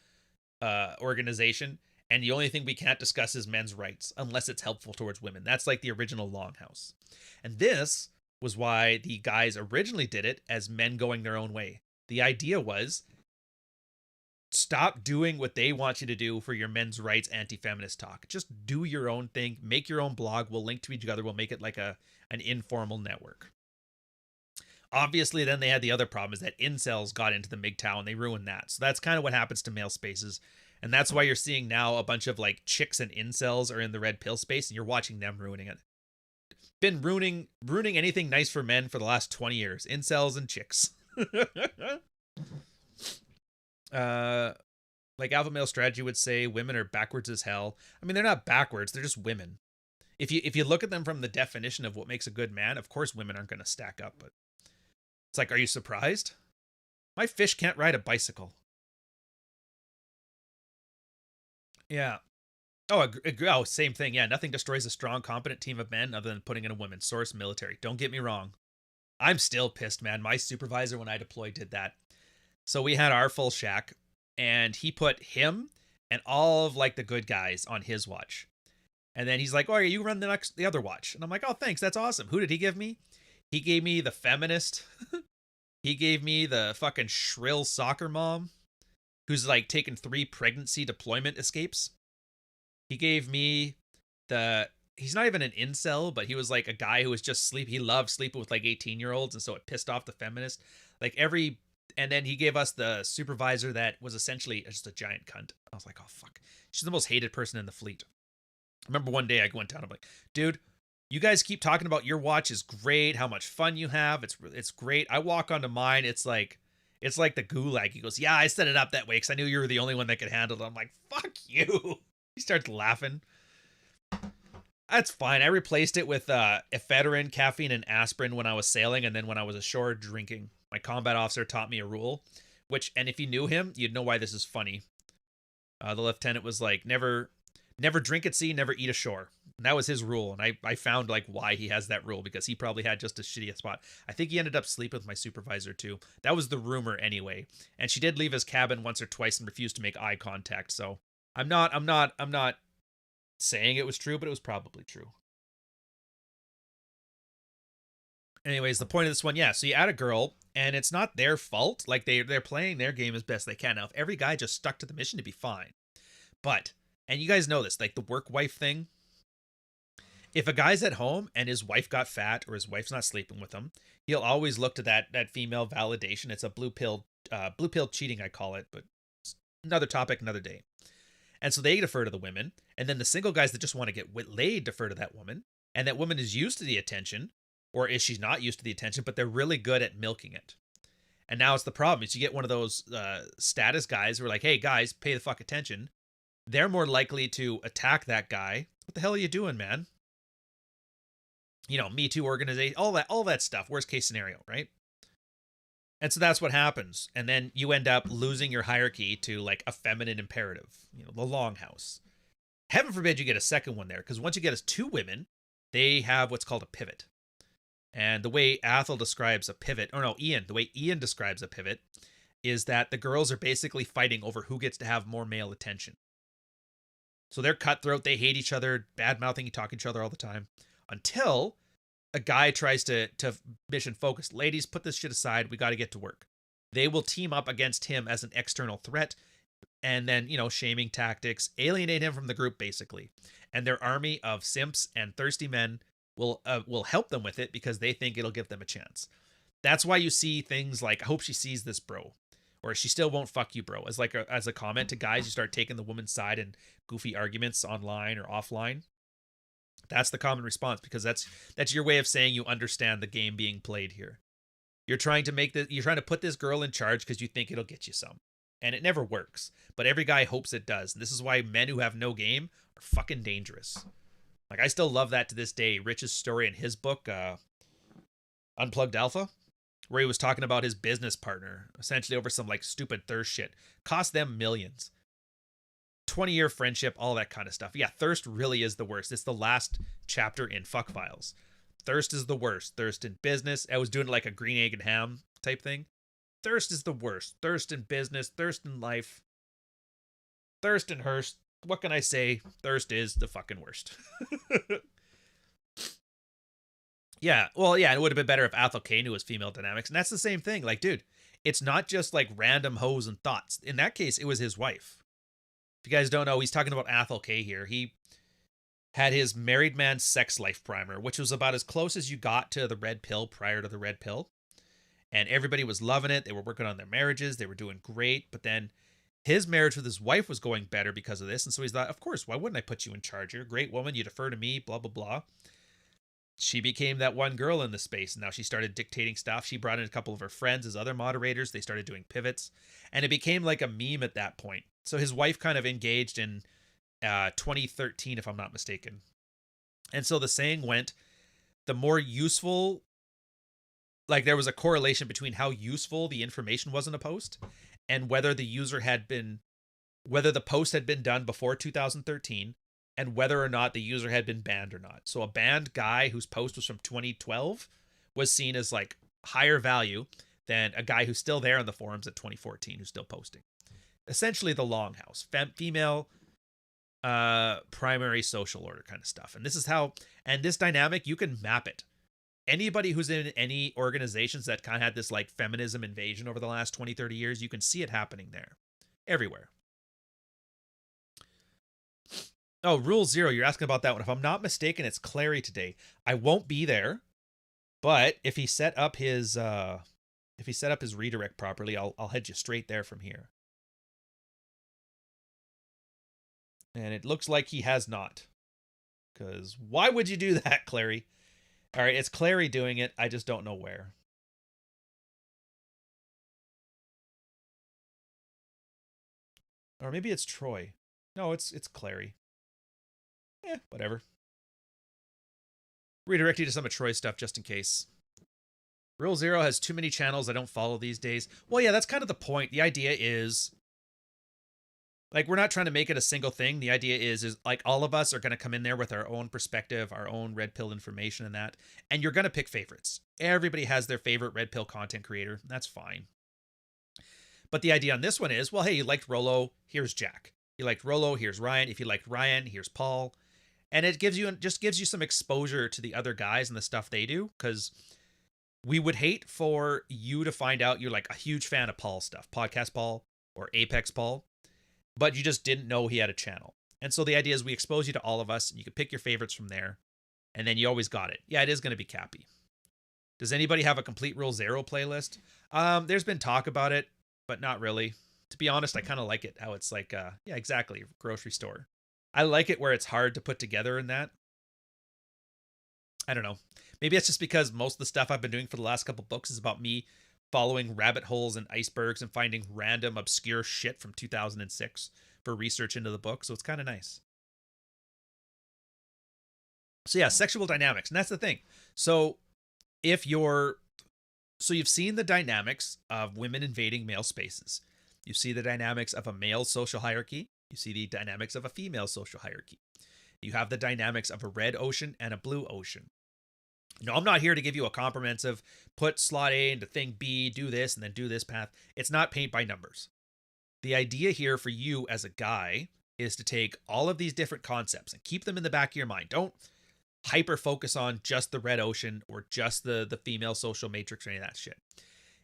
organization, and the only thing we can't discuss is men's rights unless it's helpful towards women. That's like the original Longhouse. And this was why the guys originally did it as men going their own way. The idea was, stop doing what they want you to do for your men's rights anti-feminist talk. Just do your own thing. Make your own blog. We'll link to each other. We'll make it like an informal network. Obviously, then they had the other problem is that incels got into the MGTOW and they ruined that. So that's kind of what happens to male spaces. And that's why you're seeing now a bunch of like chicks and incels are in the red pill space, and you're watching them ruining it. Been ruining anything nice for men for the last 20 years. Incels and chicks. Like Alpha Male Strategy would say, women are backwards as hell. I mean, they're not backwards, they're just women. If you look at them from the definition of what makes a good man, of course women aren't going to stack up, but it's like, are you surprised? My fish can't ride a bicycle. Yeah. Oh, same thing. Yeah, nothing destroys a strong, competent team of men other than putting in a woman. Source, military. Don't get me wrong. I'm still pissed, man. My supervisor, when I deployed, did that. So we had our full shack, and he put him and all of like the good guys on his watch. And then he's like, oh, you run the other watch. And I'm like, oh, thanks. That's awesome. Who did he give me? He gave me the feminist. He gave me the fucking shrill soccer mom who's like taken 3 pregnancy deployment escapes. He gave me the he's not even an incel, but he was like a guy who was just he loved sleeping with like 18-year-olds, and so it pissed off the feminists. And then he gave us the supervisor that was essentially just a giant cunt. I was like, oh fuck, she's the most hated person in the fleet. I remember one day I went down, I'm like, dude, you guys keep talking about your watch is great, how much fun you have, it's great. I walk onto mine, it's like the gulag. He goes, yeah, I set it up that way because I knew you were the only one that could handle it. I'm like, fuck you. He starts laughing. That's fine. I replaced it with ephedrine, caffeine, and aspirin when I was sailing, and then when I was ashore drinking. My combat officer taught me a rule, and if you knew him, you'd know why this is funny. The lieutenant was like, never drink at sea, never eat ashore. And that was his rule, and I found like why he has that rule, because he probably had just a shitty spot. I think he ended up sleeping with my supervisor too. That was the rumor anyway. And she did leave his cabin once or twice and refused to make eye contact. So I'm not saying it was true, but it was probably true. Anyways, the point of this one, yeah, so you add a girl, and it's not their fault. Like, they're playing their game as best they can. Now, if every guy just stuck to the mission, it'd be fine. But, and you guys know this, like the work wife thing. If a guy's at home and his wife got fat, or his wife's not sleeping with him, he'll always look to that female validation. It's a blue pill cheating, I call it, but it's another topic, another day. And so they defer to the women, and then the single guys that just want to get laid defer to that woman, and that woman is used to the attention, or is she not used to the attention, but they're really good at milking it. And now it's the problem is you get one of those status guys who are like, hey guys, pay the fuck attention. They're more likely to attack that guy. What the hell are you doing, man? You know, Me Too organization, all that stuff. Worst case scenario, right? And so that's what happens. And then you end up losing your hierarchy to like a feminine imperative, you know, the longhouse. Heaven forbid you get a second one there, because once you get us two women, they have what's called a pivot. And the way Athel describes a pivot, the way Ian describes a pivot is that the girls are basically fighting over who gets to have more male attention. So they're cutthroat, they hate each other, bad-mouthing, talking to each other all the time, until a guy tries to mission focus. Ladies, put this shit aside. We got to get to work. They will team up against him as an external threat, and then, you know, shaming tactics, alienate him from the group, basically. And their army of simps and thirsty men will help them with it because they think it'll give them a chance. That's why you see things like, I hope she sees this, bro. Or she still won't fuck you, bro. As a comment to guys, you start taking the woman's side in goofy arguments online or offline. That's the common response, because that's your way of saying you understand the game being played here. You're trying to put this girl in charge because you think it'll get you some. And it never works. But every guy hopes it does. And this is why men who have no game are fucking dangerous. Like, I still love that to this day. Rich's story in his book, Unplugged Alpha, where he was talking about his business partner, essentially over some like stupid thirst shit. Cost them millions. 20-year friendship, all that kind of stuff. Yeah, thirst really is the worst. It's the last chapter in Fuck Files. Thirst is the worst. Thirst in business. I was doing like a green egg and ham type thing. Thirst is the worst. Thirst in business. Thirst in life. Thirst in Hearst. What can I say? Thirst is the fucking worst. Yeah, well, yeah, it would have been better if Athel K knew his female dynamics. And that's the same thing. Like, dude, it's not just like random hoes and thoughts. In that case, it was his wife. If you guys don't know, he's talking about Athel K here. He had his married man sex life primer, which was about as close as you got to the red pill prior to the red pill. And everybody was loving it. They were working on their marriages. They were doing great. But then his marriage with his wife was going better because of this. And so he's like, of course, why wouldn't I put you in charge? You're a great woman. You defer to me, blah, blah, blah. She became that one girl in the space. And now she started dictating stuff. She brought in a couple of her friends as other moderators. They started doing pivots. And it became like a meme at that point. So his wife kind of engaged in 2013, if I'm not mistaken. And so the saying went, the more useful, like there was a correlation between how useful the information was in a post and whether whether the post had been done before 2013 and whether or not the user had been banned or not. So a banned guy whose post was from 2012 was seen as like higher value than a guy who's still there on the forums at 2014 who's still posting. Essentially the longhouse, female primary social order kind of stuff. And this is how, and this dynamic, you can map it. Anybody who's in any organizations that kind of had this like feminism invasion over the last 20, 30 years, you can see it happening there. Everywhere. Oh, Rule 0, you're asking about that one. If I'm not mistaken, it's Clary today. I won't be there, but if he set up his redirect properly, I'll head you straight there from here. And it looks like he has not. Because why would you do that, Clary? All right, it's Clary doing it. I just don't know where. Or maybe it's Troy. No, it's Clary. Whatever. Redirect you to some of Troy's stuff just in case. Rule 0 has too many channels I don't follow these days. Well, yeah, that's kind of the point. The idea is, like, we're not trying to make it a single thing. The idea is like all of us are going to come in there with our own perspective, our own red pill information and that. And you're going to pick favorites. Everybody has their favorite red pill content creator. That's fine. But the idea on this one is, well, hey, you liked Rollo, here's Jack. You liked Rollo, here's Ryan. If you liked Ryan, here's Paul. And it gives you some exposure to the other guys and the stuff they do, because we would hate for you to find out you're like a huge fan of Paul's stuff, Podcast Paul or Apex Paul, but you just didn't know he had a channel. And so the idea is we expose you to all of us, and you can pick your favorites from there, and then you always got it. Yeah, it is going to be Cappy. Does anybody have a complete Rule 0 playlist? There's been talk about it, but not really. To be honest, I kind of like it, how it's like, yeah, exactly, grocery store. I like it where it's hard to put together in that. I don't know. Maybe it's just because most of the stuff I've been doing for the last couple books is about me following rabbit holes and icebergs and finding random obscure shit from 2006 for research into the book. So it's kind of nice. So yeah, sexual dynamics. And that's the thing. So you've seen the dynamics of women invading male spaces. You see the dynamics of a male social hierarchy. You see the dynamics of a female social hierarchy. You have the dynamics of a red ocean and a blue ocean. No, I'm not here to give you a comprehensive, put slot A into thing B, do this, and then do this path. It's not paint by numbers. The idea here for you as a guy is to take all of these different concepts and keep them in the back of your mind. Don't hyper focus on just the red ocean or just the female social matrix or any of that shit.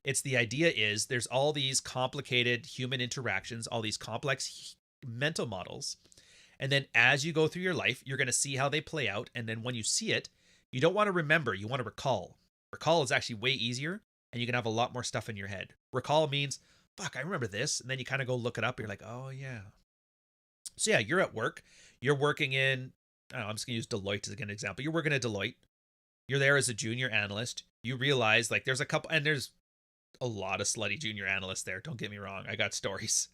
It's the idea is there's all these complicated human interactions, all these complex mental models. And then as you go through your life, you're going to see how they play out. And then when you see it, you don't want to remember, you want to recall. Recall is actually way easier, and you can have a lot more stuff in your head. Recall means, fuck, I remember this. And then you kind of go look it up. You're like, oh, yeah. So yeah, you're at work. You're working in, I don't know, I'm just going to use Deloitte as an example. You're working at Deloitte. You're there as a junior analyst. You realize, like, there's a couple, and there's a lot of slutty junior analysts there. Don't get me wrong. I got stories.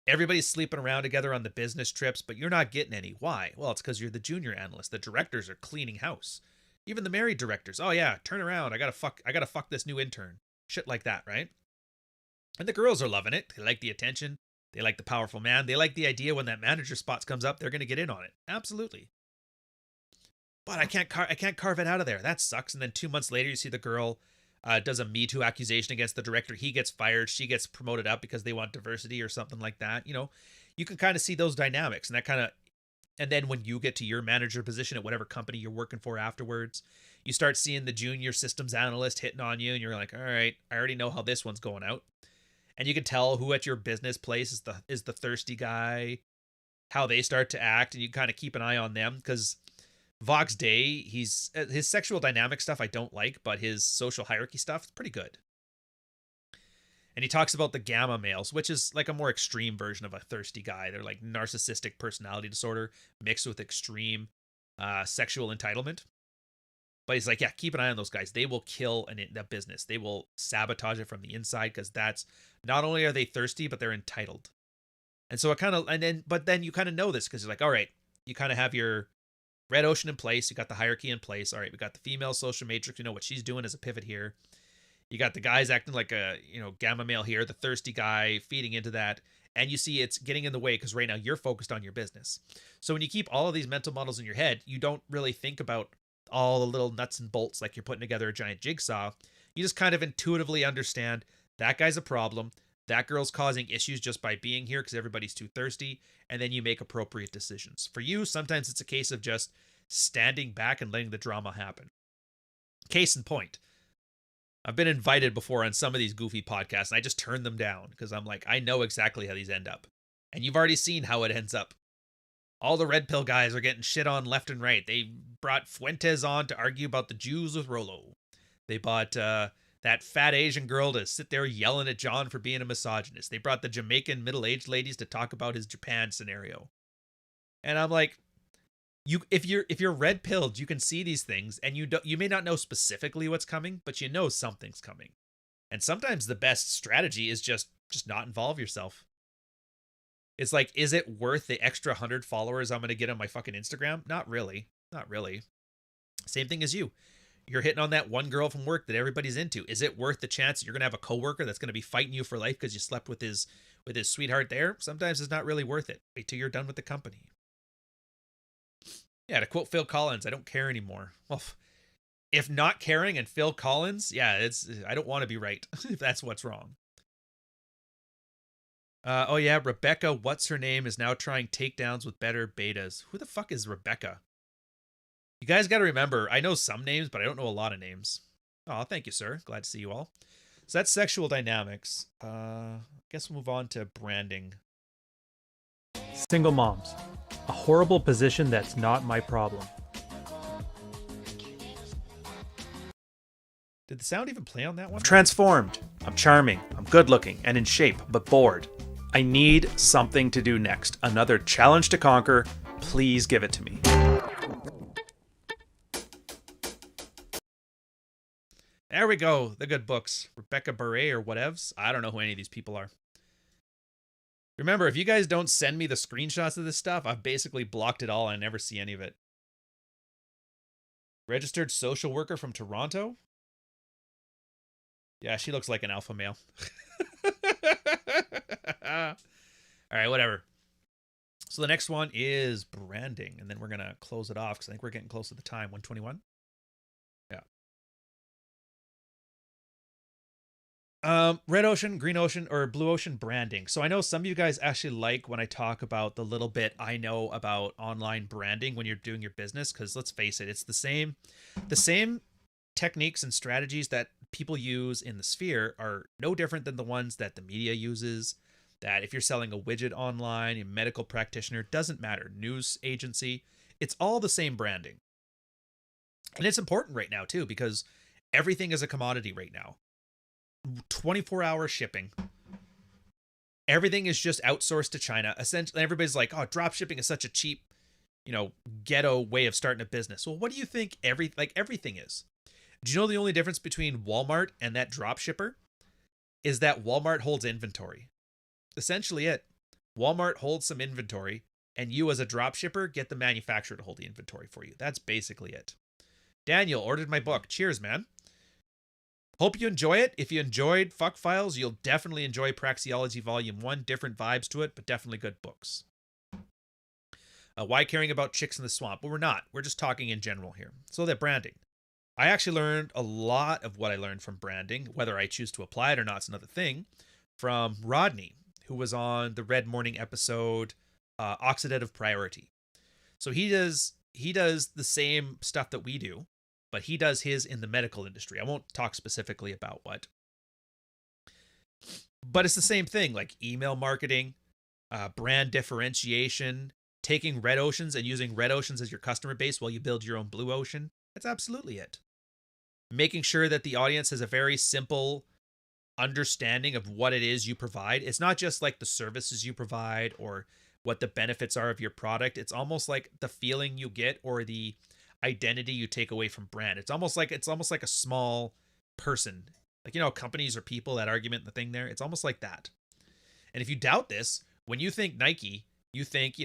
Everybody's sleeping around together on the business trips, but you're not getting any. Why? Well, it's because you're the junior analyst. The directors are cleaning house. Even the married directors. Oh yeah, turn around. I gotta fuck this new intern. Shit like that, right? And the girls are loving it. They like the attention. They like the powerful man. They like the idea when that manager spot comes up, they're gonna get in on it. Absolutely. But I can't carve it out of there. That sucks. And then 2 months later, you see the girl does a Me Too accusation against the director. He gets fired. She gets promoted up because they want diversity or something like that. You know, you can kind of see those dynamics, and that kind of, and then when you get to your manager position at whatever company you're working for afterwards, you start seeing the junior systems analyst hitting on you, and you're like, all right, I already know how this one's going out. And you can tell who at your business place is the thirsty guy, how they start to act, and you kind of keep an eye on them, because Vox Day, his sexual dynamic stuff I don't like, but his social hierarchy stuff is pretty good. And he talks about the gamma males, which is like a more extreme version of a thirsty guy. They're like narcissistic personality disorder mixed with extreme sexual entitlement. But he's like, yeah, keep an eye on those guys. They will kill a business. They will sabotage it from the inside, because that's, not only are they thirsty, but they're entitled. And so but then you kind of know this, because you're like, all right, you kind of have your red ocean in place. You got the hierarchy in place. All right, we got the female social matrix. You know what she's doing as a pivot here. You got the guys acting like a, gamma male here, the thirsty guy feeding into that. And you see it's getting in the way because right now you're focused on your business. So when you keep all of these mental models in your head, you don't really think about all the little nuts and bolts like you're putting together a giant jigsaw. You just kind of intuitively understand that guy's a problem. That girl's causing issues just by being here because everybody's too thirsty. And then you make appropriate decisions. For you, sometimes it's a case of just standing back and letting the drama happen. Case in point, I've been invited before on some of these goofy podcasts, and I just turn them down because I'm like, I know exactly how these end up. And you've already seen how it ends up. All the red pill guys are getting shit on left and right. They brought Fuentes on to argue about the Jews with Rolo. They bought that fat Asian girl to sit there yelling at John for being a misogynist. They brought the Jamaican middle-aged ladies to talk about his Japan scenario. And I'm like, if you're red pilled, you can see these things, and you may not know specifically what's coming, but you know something's coming. And sometimes the best strategy is just not involve yourself. It's like, is it worth the extra 100 followers I'm going to get on my fucking Instagram? Not really. Not really. Same thing as you. You're hitting on that one girl from work that everybody's into. Is it worth the chance that you're going to have a coworker that's going to be fighting you for life because you slept with his sweetheart there? Sometimes it's not really worth it. Wait till you're done with the company. Yeah, to quote Phil Collins, I don't care anymore. Well, if not caring and Phil Collins, yeah, I don't want to be right if that's what's wrong. Oh yeah, Rebecca, what's her name, is now trying takedowns with better betas. Who the fuck is Rebecca? You guys got to remember, I know some names, but I don't know a lot of names. Oh, thank you, sir. Glad to see you all. So that's sexual dynamics. I guess we'll move on to branding. Single moms. A horrible position that's not my problem. Did the sound even play on that one? Transformed. I'm charming. I'm good looking and in shape, but bored. I need something to do next. Another challenge to conquer. Please give it to me. There we go. The good books. Rebecca Beret or whatevs. I don't know who any of these people are. Remember, if you guys don't send me the screenshots of this stuff, I've basically blocked it all and I never see any of it. Registered social worker from Toronto? Yeah, she looks like an alpha male. All right, whatever. So the next one is branding, and then we're going to close it off because I think we're getting close to the time, 121. Red ocean, green ocean, or blue ocean branding. So I know some of you guys actually like when I talk about the little bit I know about online branding when you're doing your business, because let's face it, it's the same techniques and strategies that people use in the sphere are no different than the ones that the media uses. That if you're selling a widget online, a medical practitioner, doesn't matter, news agency, it's all the same branding. And it's important right now too, because everything is a commodity right now. 24-hour shipping. Everything is just outsourced to China. Essentially, everybody's like, "Oh, drop shipping is such a cheap, ghetto way of starting a business." Well, what do you think everything is? Do you know the only difference between Walmart and that drop shipper is that Walmart holds inventory? Essentially it. Walmart holds some inventory, and you as a drop shipper get the manufacturer to hold the inventory for you. That's basically it. Daniel ordered my book. Cheers, man. Hope you enjoy it. If you enjoyed Fuck Files, you'll definitely enjoy Praxeology Volume 1. Different vibes to it, but definitely good books. Why caring about chicks in the swamp? Well, we're not. We're just talking in general here. So that branding. I actually learned a lot of what I learned from branding. Whether I choose to apply it or not is another thing. From Rodney, who was on the Red Morning episode, Oxidative Priority. So he does the same stuff that we do, but he does his in the medical industry. I won't talk specifically about what. But it's the same thing, like email marketing, brand differentiation, taking red oceans and using red oceans as your customer base while you build your own blue ocean. That's absolutely it. Making sure that the audience has a very simple understanding of what it is you provide. It's not just like the services you provide or what the benefits are of your product. It's almost like the feeling you get or the identity you take away from brand. It's almost like a small person. Like, companies or people, that argument, the thing there, it's almost like that. And if you doubt this, when you think Nike, you think,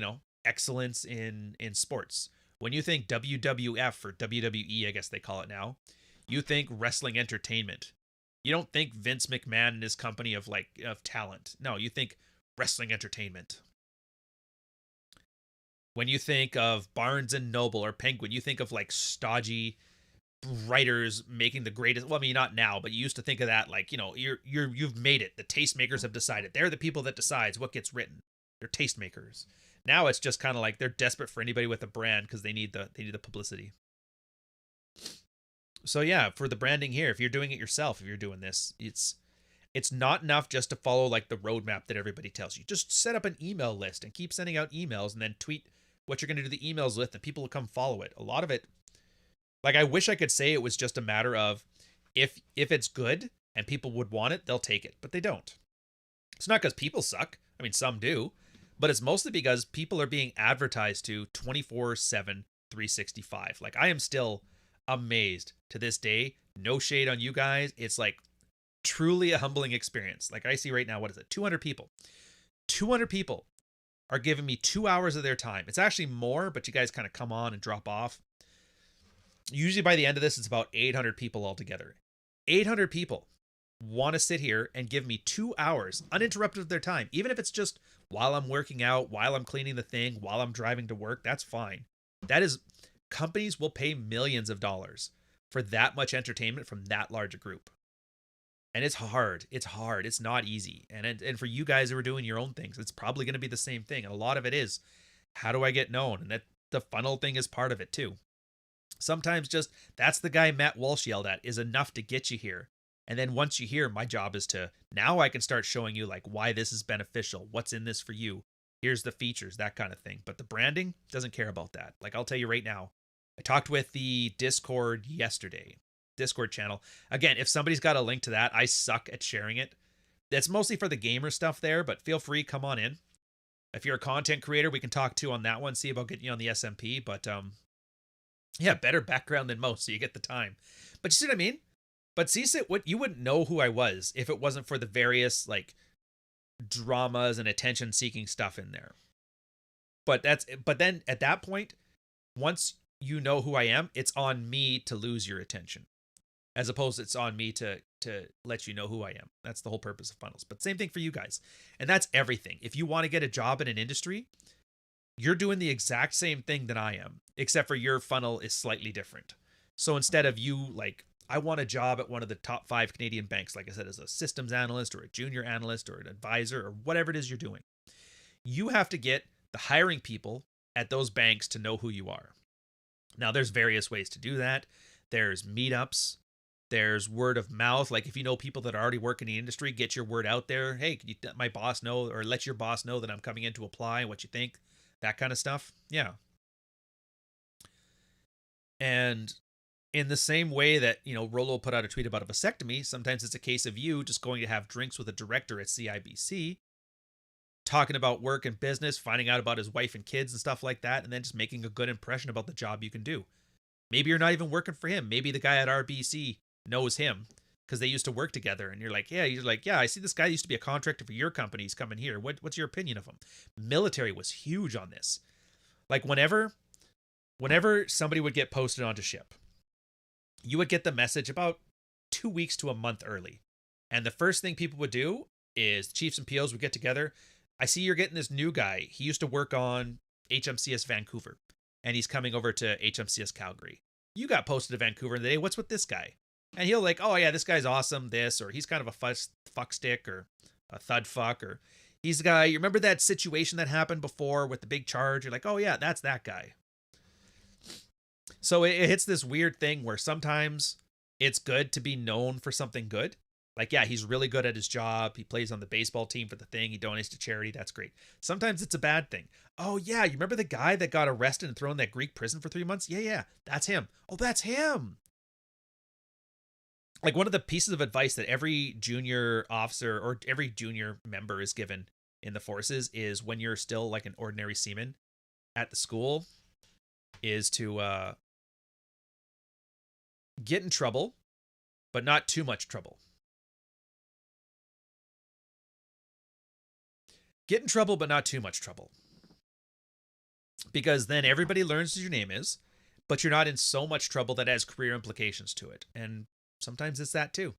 excellence in sports. When you think WWF or WWE, I guess they call it now, you think wrestling entertainment. You don't think Vince McMahon and his company of talent. No, you think wrestling entertainment. When you think of Barnes and Noble or Penguin, you think of stodgy writers making the greatest. Well, I mean, not now, but you used to think of that you've made it. The tastemakers have decided. They're the people that decides what gets written. They're tastemakers. Now it's just kind of like they're desperate for anybody with a brand because they need the publicity. So yeah, for the branding here, if you're doing it yourself, if you're doing this, it's not enough just to follow the roadmap that everybody tells you. Just set up an email list and keep sending out emails and then tweet what you're going to do the emails with, and people will come follow it. A lot of it, like, I wish I could say it was just a matter of if it's good and people would want it, they'll take it, but they don't. It's not because people suck. I mean, some do, but it's mostly because people are being advertised to 24/7, 365. Like, I am still amazed to this day. No shade on you guys. It's like truly a humbling experience. Like, I see right now, what is it? 200 people. 200 people are giving me 2 hours of their time. It's actually more, but you guys kind of come on and drop off. Usually by the end of this, it's about 800 people altogether. 800 people want to sit here and give me 2 hours uninterrupted of their time. Even if it's just while I'm working out, while I'm cleaning the thing, while I'm driving to work, that's fine. That is, companies will pay millions of dollars for that much entertainment from that large a group. And it's hard. It's hard. It's not easy. And for you guys who are doing your own things, it's probably going to be the same thing. And a lot of it is, how do I get known? And that the funnel thing is part of it too. Sometimes just, that's the guy Matt Walsh yelled at, is enough to get you here. And then once you hear, my job is to, now I can start showing you like why this is beneficial, what's in this for you, here's the features, that kind of thing. But the branding doesn't care about that. Like, I'll tell you right now, I talked with the Discord yesterday, Discord channel. Again, if somebody's got a link to that, I suck at sharing it. That's mostly for the gamer stuff there, but feel free, come on in. If you're a content creator, we can talk too on that one, see about getting you on the SMP. But yeah, better background than most, so you get the time. But you see what I mean? But CSIT, what, you wouldn't know who I was if it wasn't for the various like dramas and attention-seeking stuff in there. But then at that point, once you know who I am, it's on me to lose your attention, as opposed to it's on me to let you know who I am. That's the whole purpose of funnels. But same thing for you guys, and that's everything. If you want to get a job in an industry, you're doing the exact same thing that I am, except for your funnel is slightly different. So instead of you like, I want a job at one of the top 5 Canadian banks, like I said, as a systems analyst or a junior analyst or an advisor or whatever it is you're doing, you have to get the hiring people at those banks to know who you are. Now, there's various ways to do that. There's meetups. There's word of mouth. Like, if you know people that already work in the industry, get your word out there. Hey, can you let my boss know, or let your boss know that I'm coming in to apply and what you think? That kind of stuff. Yeah. And in the same way that, you know, Rolo put out a tweet about a vasectomy, sometimes it's a case of you just going to have drinks with a director at CIBC, talking about work and business, finding out about his wife and kids and stuff like that, and then just making a good impression about the job you can do. Maybe you're not even working for him. Maybe the guy at RBC knows him because they used to work together, and you're like, yeah, I see this guy used to be a contractor for your company. He's coming here. What's your opinion of him? Military was huge on this. Like, whenever somebody would get posted onto ship, you would get the message about 2 weeks to a month early. And the first thing people would do is chiefs and POs would get together. I see you're getting this new guy. He used to work on HMCS Vancouver, and he's coming over to HMCS Calgary. You got posted to Vancouver and hey, what's with this guy? And he'll like, oh yeah, this guy's awesome, this, or he's kind of a fuck stick, or a thud fuck, or he's the guy, you remember that situation that happened before with the big charge? You're like, oh yeah, that's that guy. So it hits this weird thing where sometimes it's good to be known for something good. Like, yeah, he's really good at his job. He plays on the baseball team for the thing. He donates to charity. That's great. Sometimes it's a bad thing. Oh, yeah, you remember the guy that got arrested and thrown in that Greek prison for 3 months? Yeah, that's him. Oh, that's him. Like, one of the pieces of advice that every junior officer or every junior member is given in the forces is, when you're still like an ordinary seaman at the school, is to get in trouble, but not too much trouble. Get in trouble, but not too much trouble. Because then everybody learns what your name is, but you're not in so much trouble that has career implications to it. And sometimes it's that too.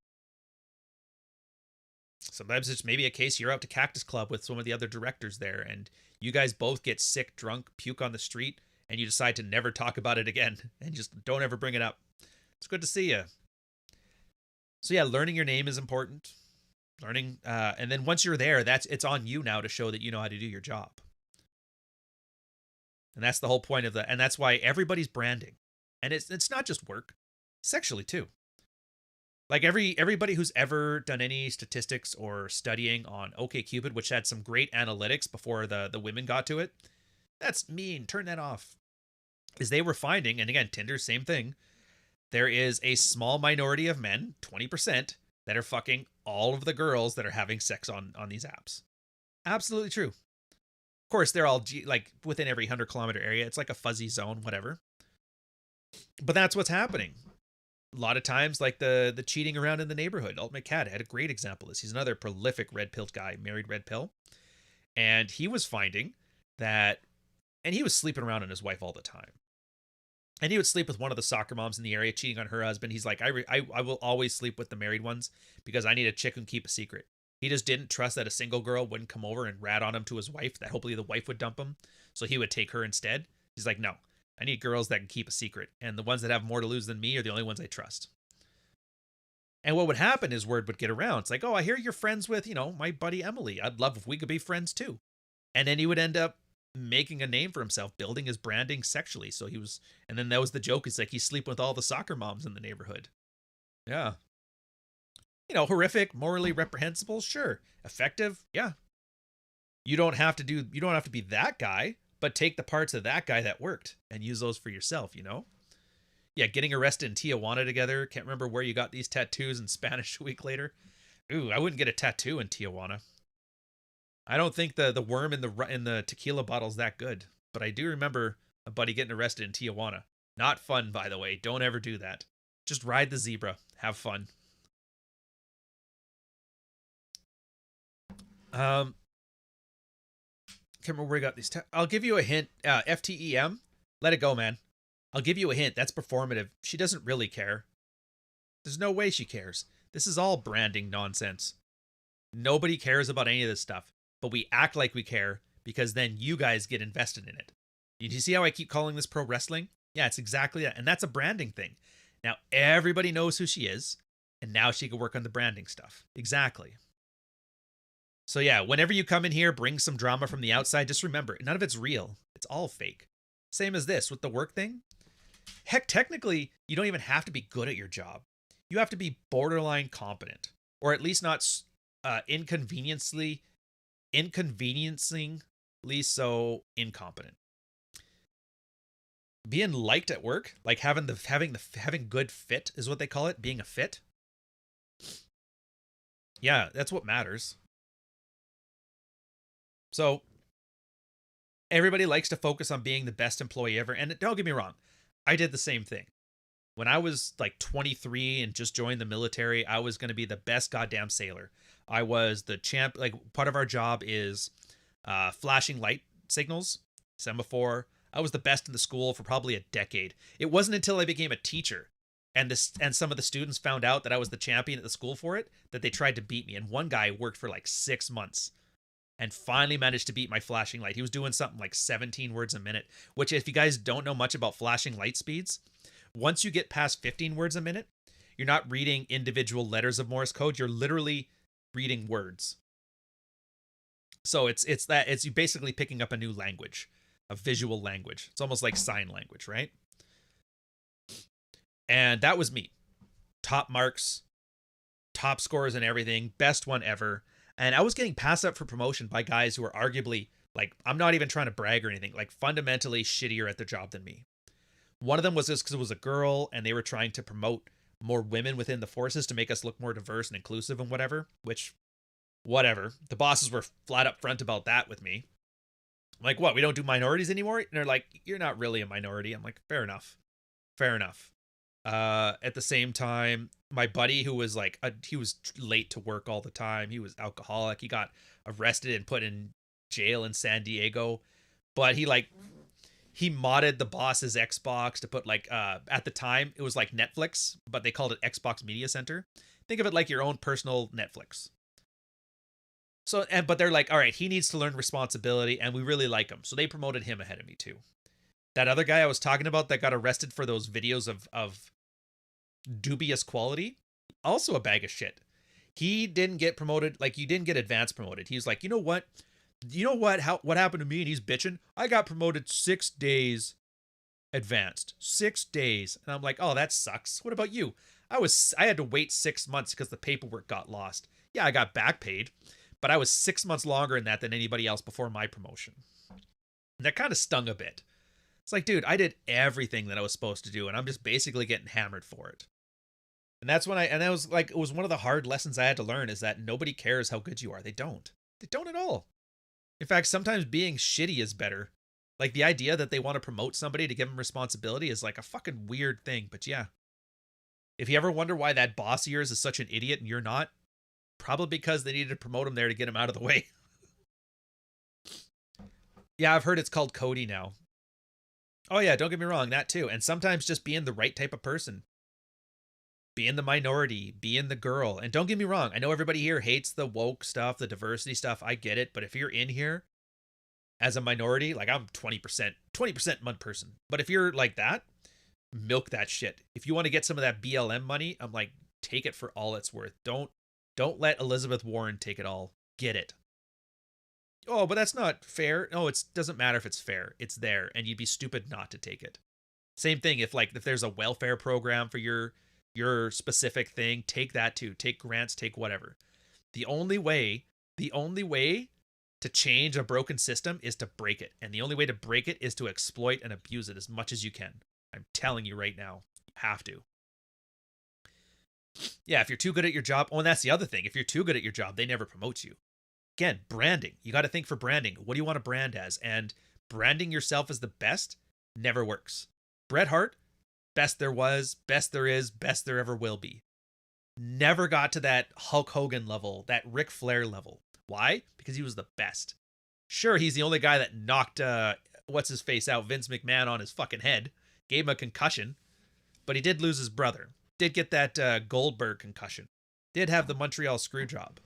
Sometimes it's maybe a case you're out to Cactus Club with some of the other directors there, and you guys both get sick, drunk, puke on the street, and you decide to never talk about it again, and just don't ever bring it up. It's good to see you. So yeah, learning your name is important. Learning, and then once you're there, it's on you now to show that you know how to do your job. And that's the whole point of that. And that's why everybody's branding. And it's not just work, sexually too. Like everybody who's ever done any statistics or studying on OkCupid, which had some great analytics before the women got to it, That's mean. Turn that off. Is they were finding, and again, Tinder, same thing. There is a small minority of men, 20%, that are fucking all of the girls that are having sex on these apps. Absolutely true. Of course, they're all like within every 100-kilometer area. It's like a fuzzy zone, whatever. But that's what's happening. A lot of times, like the cheating around in the neighborhood. Ultimate Cat had a great example of this. He's another prolific red pill guy, married red pill. And he was finding that, and he was sleeping around on his wife all the time. And he would sleep with one of the soccer moms in the area, cheating on her husband. He's like, I will always sleep with the married ones because I need a chick who can keep a secret. He just didn't trust that a single girl wouldn't come over and rat on him to his wife, that hopefully the wife would dump him. So he would take her instead. He's like, no, I need girls that can keep a secret. And the ones that have more to lose than me are the only ones I trust. And what would happen is word would get around. It's like, oh, I hear you're friends with, my buddy Emily. I'd love if we could be friends too. And then he would end up making a name for himself, building his branding sexually. So he was, and then that was the joke. It's like he's sleeping with all the soccer moms in the neighborhood. Yeah. Horrific, morally reprehensible, sure. Effective, yeah. You don't have to be that guy, but take the parts of that guy that worked and use those for yourself, Yeah, getting arrested in Tijuana together. Can't remember where you got these tattoos in Spanish a week later. Ooh, I wouldn't get a tattoo in Tijuana. I don't think the worm in the tequila bottle's that good, but I do remember a buddy getting arrested in Tijuana. Not fun, by the way. Don't ever do that. Just ride the zebra. Have fun. Can't remember where we got these. I'll give you a hint. FTEM. Let it go, man. I'll give you a hint. That's performative. She doesn't really care. There's no way she cares. This is all branding nonsense. Nobody cares about any of this stuff, but we act like we care because then you guys get invested in it. Do you see how I keep calling this pro wrestling? Yeah, it's exactly that. And that's a branding thing. Now everybody knows who she is, and now she can work on the branding stuff. Exactly. So yeah, whenever you come in here, bring some drama from the outside, just remember, none of it's real. It's all fake. Same as this with the work thing. Heck, technically, you don't even have to be good at your job. You have to be borderline competent, or at least not inconveniencingly so incompetent. Being liked at work, like having good fit is what they call it, being a fit. Yeah, that's what matters. So everybody likes to focus on being the best employee ever, and don't get me wrong, I did the same thing. When I was like 23 and just joined the military, I was going to be the best goddamn sailor. I was the champ. Like, part of our job is flashing light signals, semaphore. I was the best in the school for probably a decade. It wasn't until I became a teacher and some of the students found out that I was the champion at the school for it that they tried to beat me. And one guy worked for like 6 months and finally managed to beat my flashing light. He was doing something like 17 words a minute, which, if you guys don't know much about flashing light speeds, once you get past 15 words a minute, you're not reading individual letters of Morse code. You're literally reading words. So it's you basically picking up a new language, a visual language. It's almost like sign language, right? And that was me. Top marks, top scores and everything, best one ever. And I was getting passed up for promotion by guys who were arguably, like, I'm not even trying to brag or anything, like fundamentally shittier at their job than me. One of them was just because it was a girl and they were trying to promote more women within the forces to make us look more diverse and inclusive and whatever, which, whatever. The bosses were flat up front about that with me. I'm like, what, we don't do minorities anymore? And they're like, you're not really a minority. I'm like, fair enough. Fair enough. At the same time, my buddy who was like, he was late to work all the time. He was alcoholic. He got arrested and put in jail in San Diego. But he modded the boss's Xbox to put like, at the time it was like Netflix, but they called it Xbox Media Center. Think of it like your own personal Netflix. So, but they're like, all right, he needs to learn responsibility and we really like him. So they promoted him ahead of me too. That other guy I was talking about that got arrested for those videos of dubious quality, also a bag of shit. He didn't get promoted. Like, you didn't get advanced promoted. He was like, you know what? What happened to me? And he's bitching. I got promoted 6 days advanced. 6 days. And I'm like, oh, that sucks. What about you? I had to wait 6 months because the paperwork got lost. Yeah, I got back paid, but I was 6 months longer in that than anybody else before my promotion. And that kind of stung a bit. It's like, dude, I did everything that I was supposed to do, and I'm just basically getting hammered for it. And that's when that was like, it was one of the hard lessons I had to learn, is that nobody cares how good you are. They don't. They don't at all. In fact, sometimes being shitty is better. Like, the idea that they want to promote somebody to give them responsibility is like a fucking weird thing. But yeah. If you ever wonder why that boss of yours is such an idiot and you're not, probably because they needed to promote him there to get him out of the way. Yeah, I've heard it's called Cody now. Oh yeah, don't get me wrong, that too. And sometimes just being the right type of person. Being the minority, being the girl. And don't get me wrong, I know everybody here hates the woke stuff, the diversity stuff. I get it. But if you're in here as a minority, like I'm 20% one person. But if you're like that, milk that shit. If you want to get some of that BLM money, I'm like, take it for all it's worth. Don't let Elizabeth Warren take it all. Get it. Oh, but that's not fair. No, it doesn't matter if it's fair. It's there, and you'd be stupid not to take it. Same thing if there's a welfare program for your specific thing, take that too. Take grants, take whatever. The only way to change a broken system is to break it. And the only way to break it is to exploit and abuse it as much as you can. I'm telling you right now, you have to. Yeah, if you're too good at your job, and that's the other thing. If you're too good at your job, they never promote you. Again, branding. You got to think for branding. What do you want to brand as? And branding yourself as the best never works. Bret Hart, best there was, best there is, best there ever will be. Never got to that Hulk Hogan level, that Ric Flair level. Why? Because he was the best. Sure, he's the only guy that knocked, what's-his-face out, Vince McMahon, on his fucking head. Gave him a concussion. But he did lose his brother. Did get that Goldberg concussion. Did have the Montreal screw job.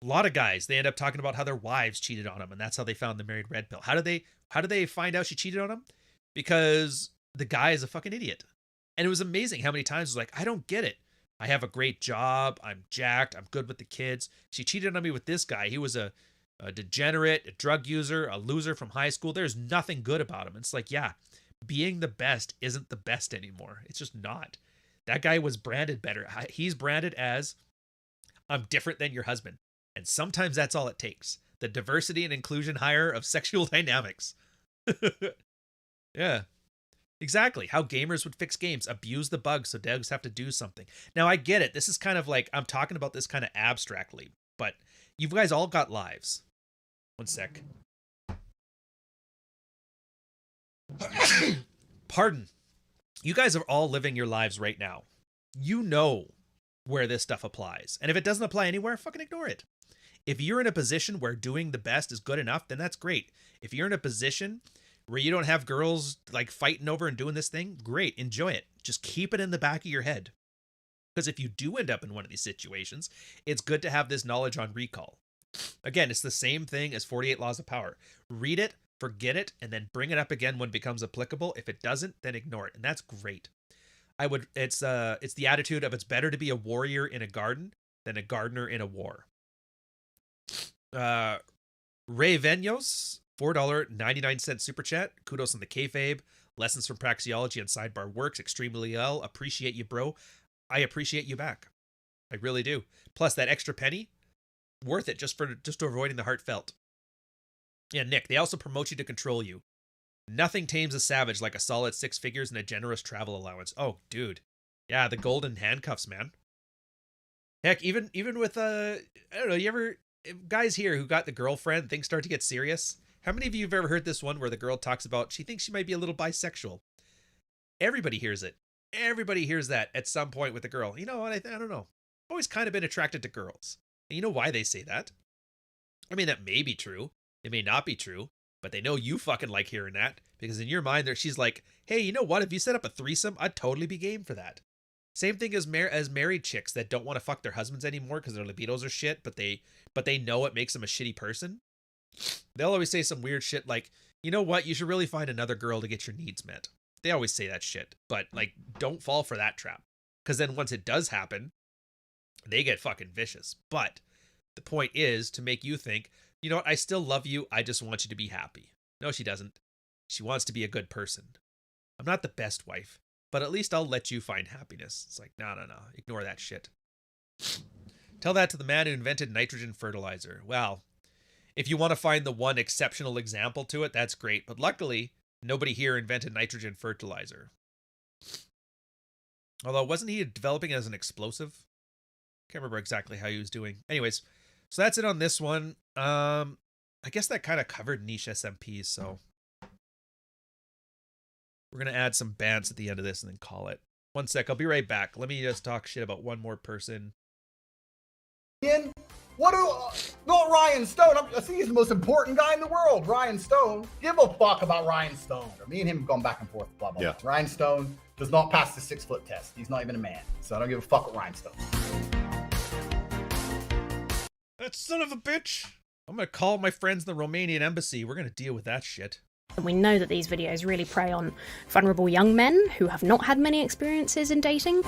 A lot of guys, they end up talking about how their wives cheated on them, and that's how they found the married red pill. How did they find out she cheated on them? Because the guy is a fucking idiot. And it was amazing how many times it was like, I don't get it. I have a great job. I'm jacked. I'm good with the kids. She cheated on me with this guy. He was a degenerate, a drug user, a loser from high school. There's nothing good about him. It's like, yeah, being the best isn't the best anymore. It's just not. That guy was branded better. He's branded as, I'm different than your husband. And sometimes that's all it takes. The diversity and inclusion hire of sexual dynamics. Yeah, exactly. How gamers would fix games. Abuse the bugs so devs have to do something. Now, I get it. This is kind of like, I'm talking about this kind of abstractly. But you guys all got lives. One sec. Pardon. You guys are all living your lives right now. You know where this stuff applies. And if it doesn't apply anywhere, fucking ignore it. If you're in a position where doing the best is good enough, then that's great. If you're in a position where you don't have girls like fighting over and doing this thing, great, enjoy it. Just keep it in the back of your head. Because if you do end up in one of these situations, it's good to have this knowledge on recall. Again, it's the same thing as 48 Laws of Power. Read it, forget it, and then bring it up again when it becomes applicable. If it doesn't, then ignore it. And that's great. It's the attitude of it's better to be a warrior in a garden than a gardener in a war. Ray Venos, $4.99 super chat. Kudos on the kayfabe. Lessons from Praxeology and Sidebar works extremely well. Appreciate you, bro. I appreciate you back. I really do. Plus that extra penny, worth it just to avoiding the heartfelt. Yeah, Nick, they also promote you to control you. Nothing tames a savage like a solid 6 figures and a generous travel allowance. Oh, dude. Yeah, the golden handcuffs, man. Heck, even with I don't know, you ever guys here who got the girlfriend, things start to get serious. How many of you have ever heard this one where the girl talks about she thinks she might be a little bisexual? Everybody hears it. Everybody hears that at some point with the girl. You know what? I don't know. I've always kind of been attracted to girls. And you know why they say that? I mean, that may be true. It may not be true. But they know you fucking like hearing that. Because in your mind, she's like, hey, you know what? If you set up a threesome, I'd totally be game for that. Same thing as married chicks that don't want to fuck their husbands anymore because their libidos are shit, but they know it makes them a shitty person. They'll always say some weird shit like, you know what? You should really find another girl to get your needs met. They always say that shit. But, like, don't fall for that trap. Because then once it does happen, they get fucking vicious. But the point is to make you think, you know what? I still love you. I just want you to be happy. No, she doesn't. She wants to be a good person. I'm not the best wife, but at least I'll let you find happiness. It's like, no. Ignore that shit. Tell that to the man who invented nitrogen fertilizer. Well, if you want to find the one exceptional example to it, that's great. But luckily, nobody here invented nitrogen fertilizer. Although, wasn't he developing it as an explosive? Can't remember exactly how he was doing. Anyways, so that's it on this one. I guess that kind of covered niche SMPs, so we're going to add some bands at the end of this and then call it. One sec, I'll be right back. Let me just talk shit about one more person. Not Ryan Stone. I think he's the most important guy in the world. Ryan Stone. Give a fuck about Ryan Stone. Me and him have gone back and forth. Blah blah. Yeah. Blah. Ryan Stone does not pass the 6 foot test. He's not even a man. So I don't give a fuck with Ryan Stone. That son of a bitch! I'm gonna call my friends in the Romanian embassy. We're gonna deal with that shit. We know that these videos really prey on vulnerable young men who have not had many experiences in dating.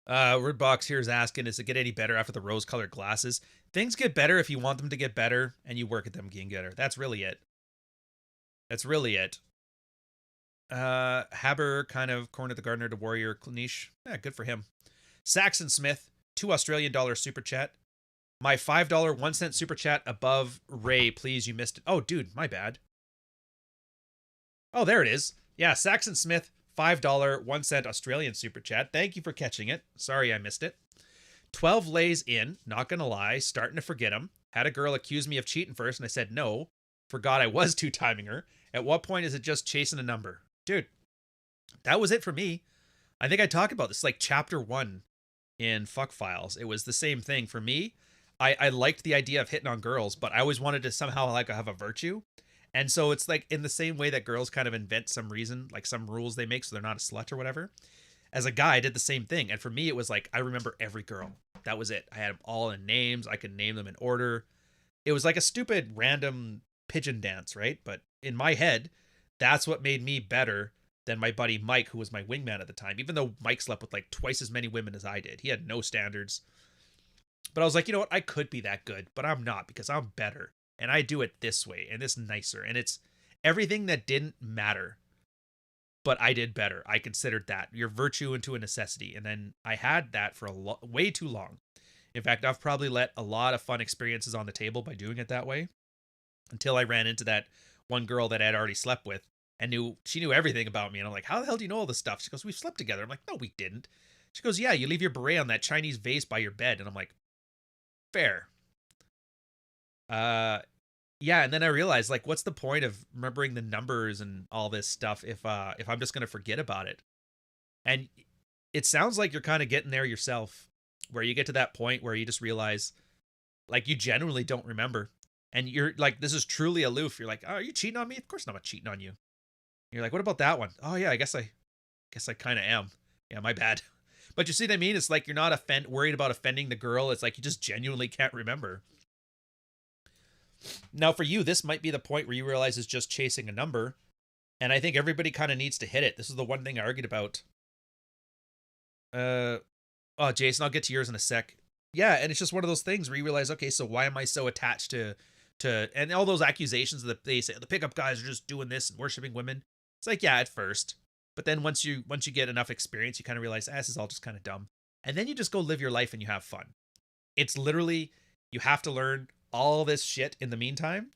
Wordbox here is asking, does it get any better after the rose-colored glasses? Things get better if you want them to get better, and you work at them getting better. That's really it. That's really it. Haber kind of cornered the gardener to warrior niche. Yeah, good for him. Saxon Smith, $2 Australian super chat. My $5 1 cent super chat above Ray, please. You missed it. Oh, dude, my bad. Oh, there it is. Yeah, Saxon Smith, $5 1 cent Australian super chat. Thank you for catching it. Sorry I missed it. 12 lays in, not gonna lie, starting to forget him. Had a girl accuse me of cheating first, and I said no. Forgot I was two-timing her. At what point is it just chasing a number? Dude, that was it for me. I think I talked about this, like chapter 1 in Fuck Files. It was the same thing for me. I liked the idea of hitting on girls, but I always wanted to somehow like have a virtue. And so it's like in the same way that girls kind of invent some reason, like some rules they make so they're not a slut or whatever. As a guy, I did the same thing. And for me, it was like, I remember every girl. That was it. I had them all in names. I could name them in order. It was like a stupid random pigeon dance, right? But in my head, that's what made me better than my buddy Mike, who was my wingman at the time. Even though Mike slept with like twice as many women as I did. He had no standards. But I was like, you know what? I could be that good, but I'm not because I'm better. And I do it this way and this nicer. And it's everything that didn't matter. But I did better. I considered that your virtue into a necessity. And then I had that for way too long. In fact, I've probably let a lot of fun experiences on the table by doing it that way. Until I ran into that one girl that I had already slept with and she knew everything about me. And I'm like, how the hell do you know all this stuff? She goes, we've slept together. I'm like, no, we didn't. She goes, yeah, you leave your beret on that Chinese vase by your bed. And I'm like, fair. Yeah, and then I realized, like, what's the point of remembering the numbers and all this stuff if I'm just gonna forget about it? And it sounds like you're kind of getting there yourself, where you get to that point where you just realize, like, you genuinely don't remember, and you're like, this is truly aloof. You're like, oh, are you cheating on me? Of course I'm not cheating on you. You're like, what about that one? Oh yeah, I guess I kind of am. Yeah, my bad. But you see what I mean? It's like you're not worried about offending the girl. It's like you just genuinely can't remember. Now, for you, this might be the point where you realize it's just chasing a number. And I think everybody kind of needs to hit it. This is the one thing I argued about. Oh, Jason, I'll get to yours in a sec. Yeah, and it's just one of those things where you realize, okay, so why am I so attached to and all those accusations that they say the pickup guys are just doing this and worshiping women. It's like, yeah, at first. But then once you get enough experience, you kind of realize, this is all just kind of dumb. And then you just go live your life and you have fun. It's literally, you have to learn all this shit in the meantime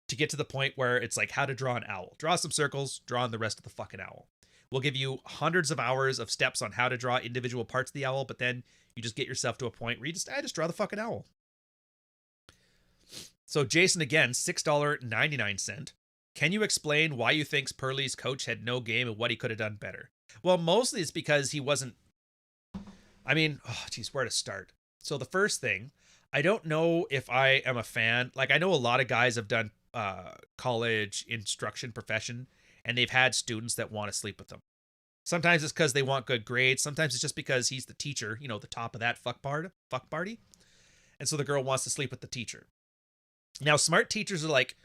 to get to the point where it's like how to draw an owl. Draw some circles, draw on the rest of the fucking owl. We'll give you hundreds of hours of steps on how to draw individual parts of the owl, but then you just get yourself to a point where you just draw the fucking owl. So Jason, again, $6.99. Can you explain why you think Pearlie's coach had no game and what he could have done better? Well, mostly it's because he wasn't... I mean, where to start? So the first thing, I don't know if I am a fan. Like, I know a lot of guys have done college instruction profession, and they've had students that want to sleep with them. Sometimes it's because they want good grades. Sometimes it's just because he's the teacher, the top of that fuck party. And so the girl wants to sleep with the teacher. Now, smart teachers are like,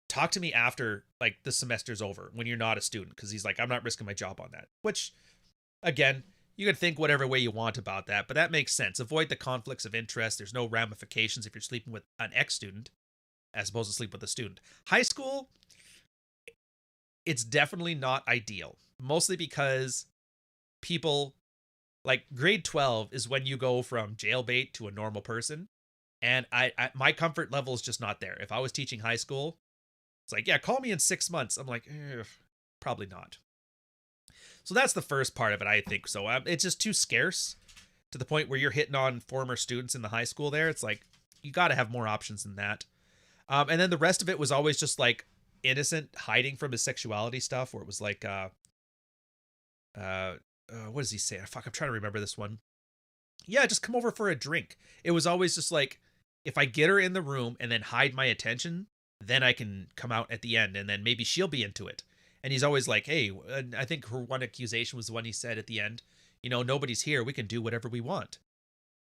talk to me after, like, the semester's over when you're not a student, because he's like, I'm not risking my job on that. Which, again, you can think whatever way you want about that, but that makes sense. Avoid the conflicts of interest. There's no ramifications if you're sleeping with an ex-student as opposed to sleep with a student. High school, it's definitely not ideal, mostly because people Like grade 12 is when you go from jailbait to a normal person. And I my comfort level is just not there. If I was teaching high school, it's like, yeah, call me in 6 months. I'm like, probably not. So that's the first part of it, I think. So it's just too scarce to the point where you're hitting on former students in the high school there. It's like, you got to have more options than that. And then the rest of it was always just like innocent hiding from his sexuality stuff, where it was like, what does he say? Fuck, I'm trying to remember this one. Yeah, just come over for a drink. It was always just like, if I get her in the room and then hide my attention, then I can come out at the end and then maybe she'll be into it. And he's always like, hey, I think her one accusation was the one he said at the end, you know, nobody's here. We can do whatever we want.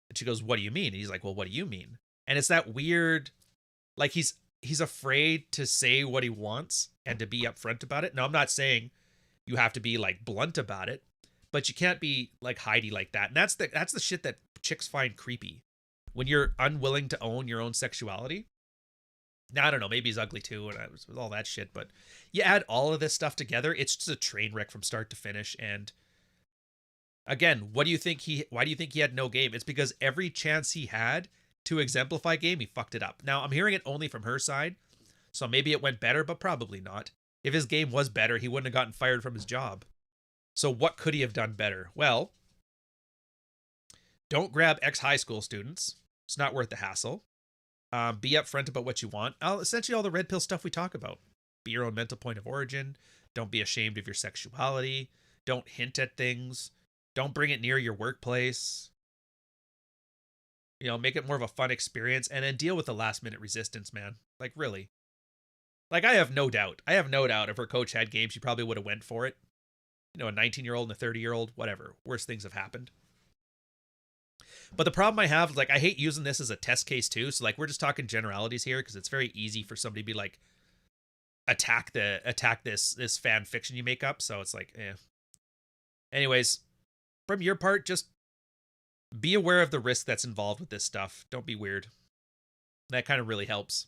And she goes, what do you mean? And he's like, well, what do you mean? And it's that weird, like he's afraid to say what he wants and to be upfront about it. Now, I'm not saying you have to be like blunt about it, but you can't be like Heidi like that. And that's the shit that chicks find creepy. When you're unwilling to own your own sexuality. Now, I don't know, maybe he's ugly too, and with all that shit, but you add all of this stuff together, it's just a train wreck from start to finish. And again, why do you think he had no game? It's because every chance he had to exemplify game, he fucked it up. Now, I'm hearing it only from her side, so maybe it went better, but probably not. If his game was better, he wouldn't have gotten fired from his job. So what could he have done better? Well, don't grab ex-high school students. It's not worth the hassle. Be upfront about what you want. Essentially all the red pill stuff we talk about. Be your own mental point of origin. Don't be ashamed of your sexuality. Don't hint at things. Don't bring it near your workplace. You know, make it more of a fun experience, and then deal with the last minute resistance, man. Like, really. Like, I have no doubt if her coach had game, she probably would have went for it. You know, a 19-year-old and a 30-year-old, whatever. Worse things have happened. But the problem I have is, like, I hate using this as a test case too. So, like, we're just talking generalities here because it's very easy for somebody to be like, attack this fan fiction you make up. So it's like, eh. Anyways, from your part, just be aware of the risk that's involved with this stuff. Don't be weird. That kind of really helps.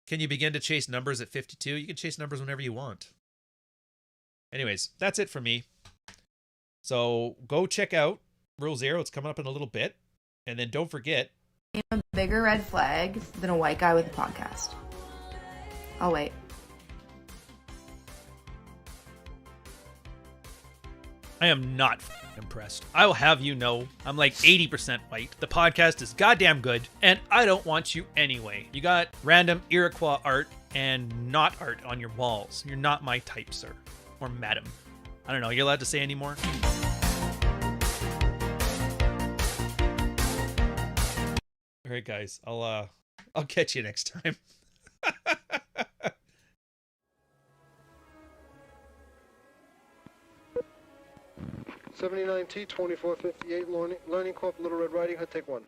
Can you begin to chase numbers at 52? You can chase numbers whenever you want. Anyways, that's it for me. So go check out Rule 0. It's coming up in a little bit. And then don't forget, a bigger red flag than a white guy with a podcast. I'll wait. I am not impressed. I will have you know, I'm like 80% white. The podcast is goddamn good, and I don't want you anyway. You got random Iroquois art and not art on your walls. You're not my type, sir. Or madam. I don't know, you're allowed to say any more? All right, guys, I'll catch you next time. 79T 2458 Learning Corp. Little Red Riding Hood. Take one.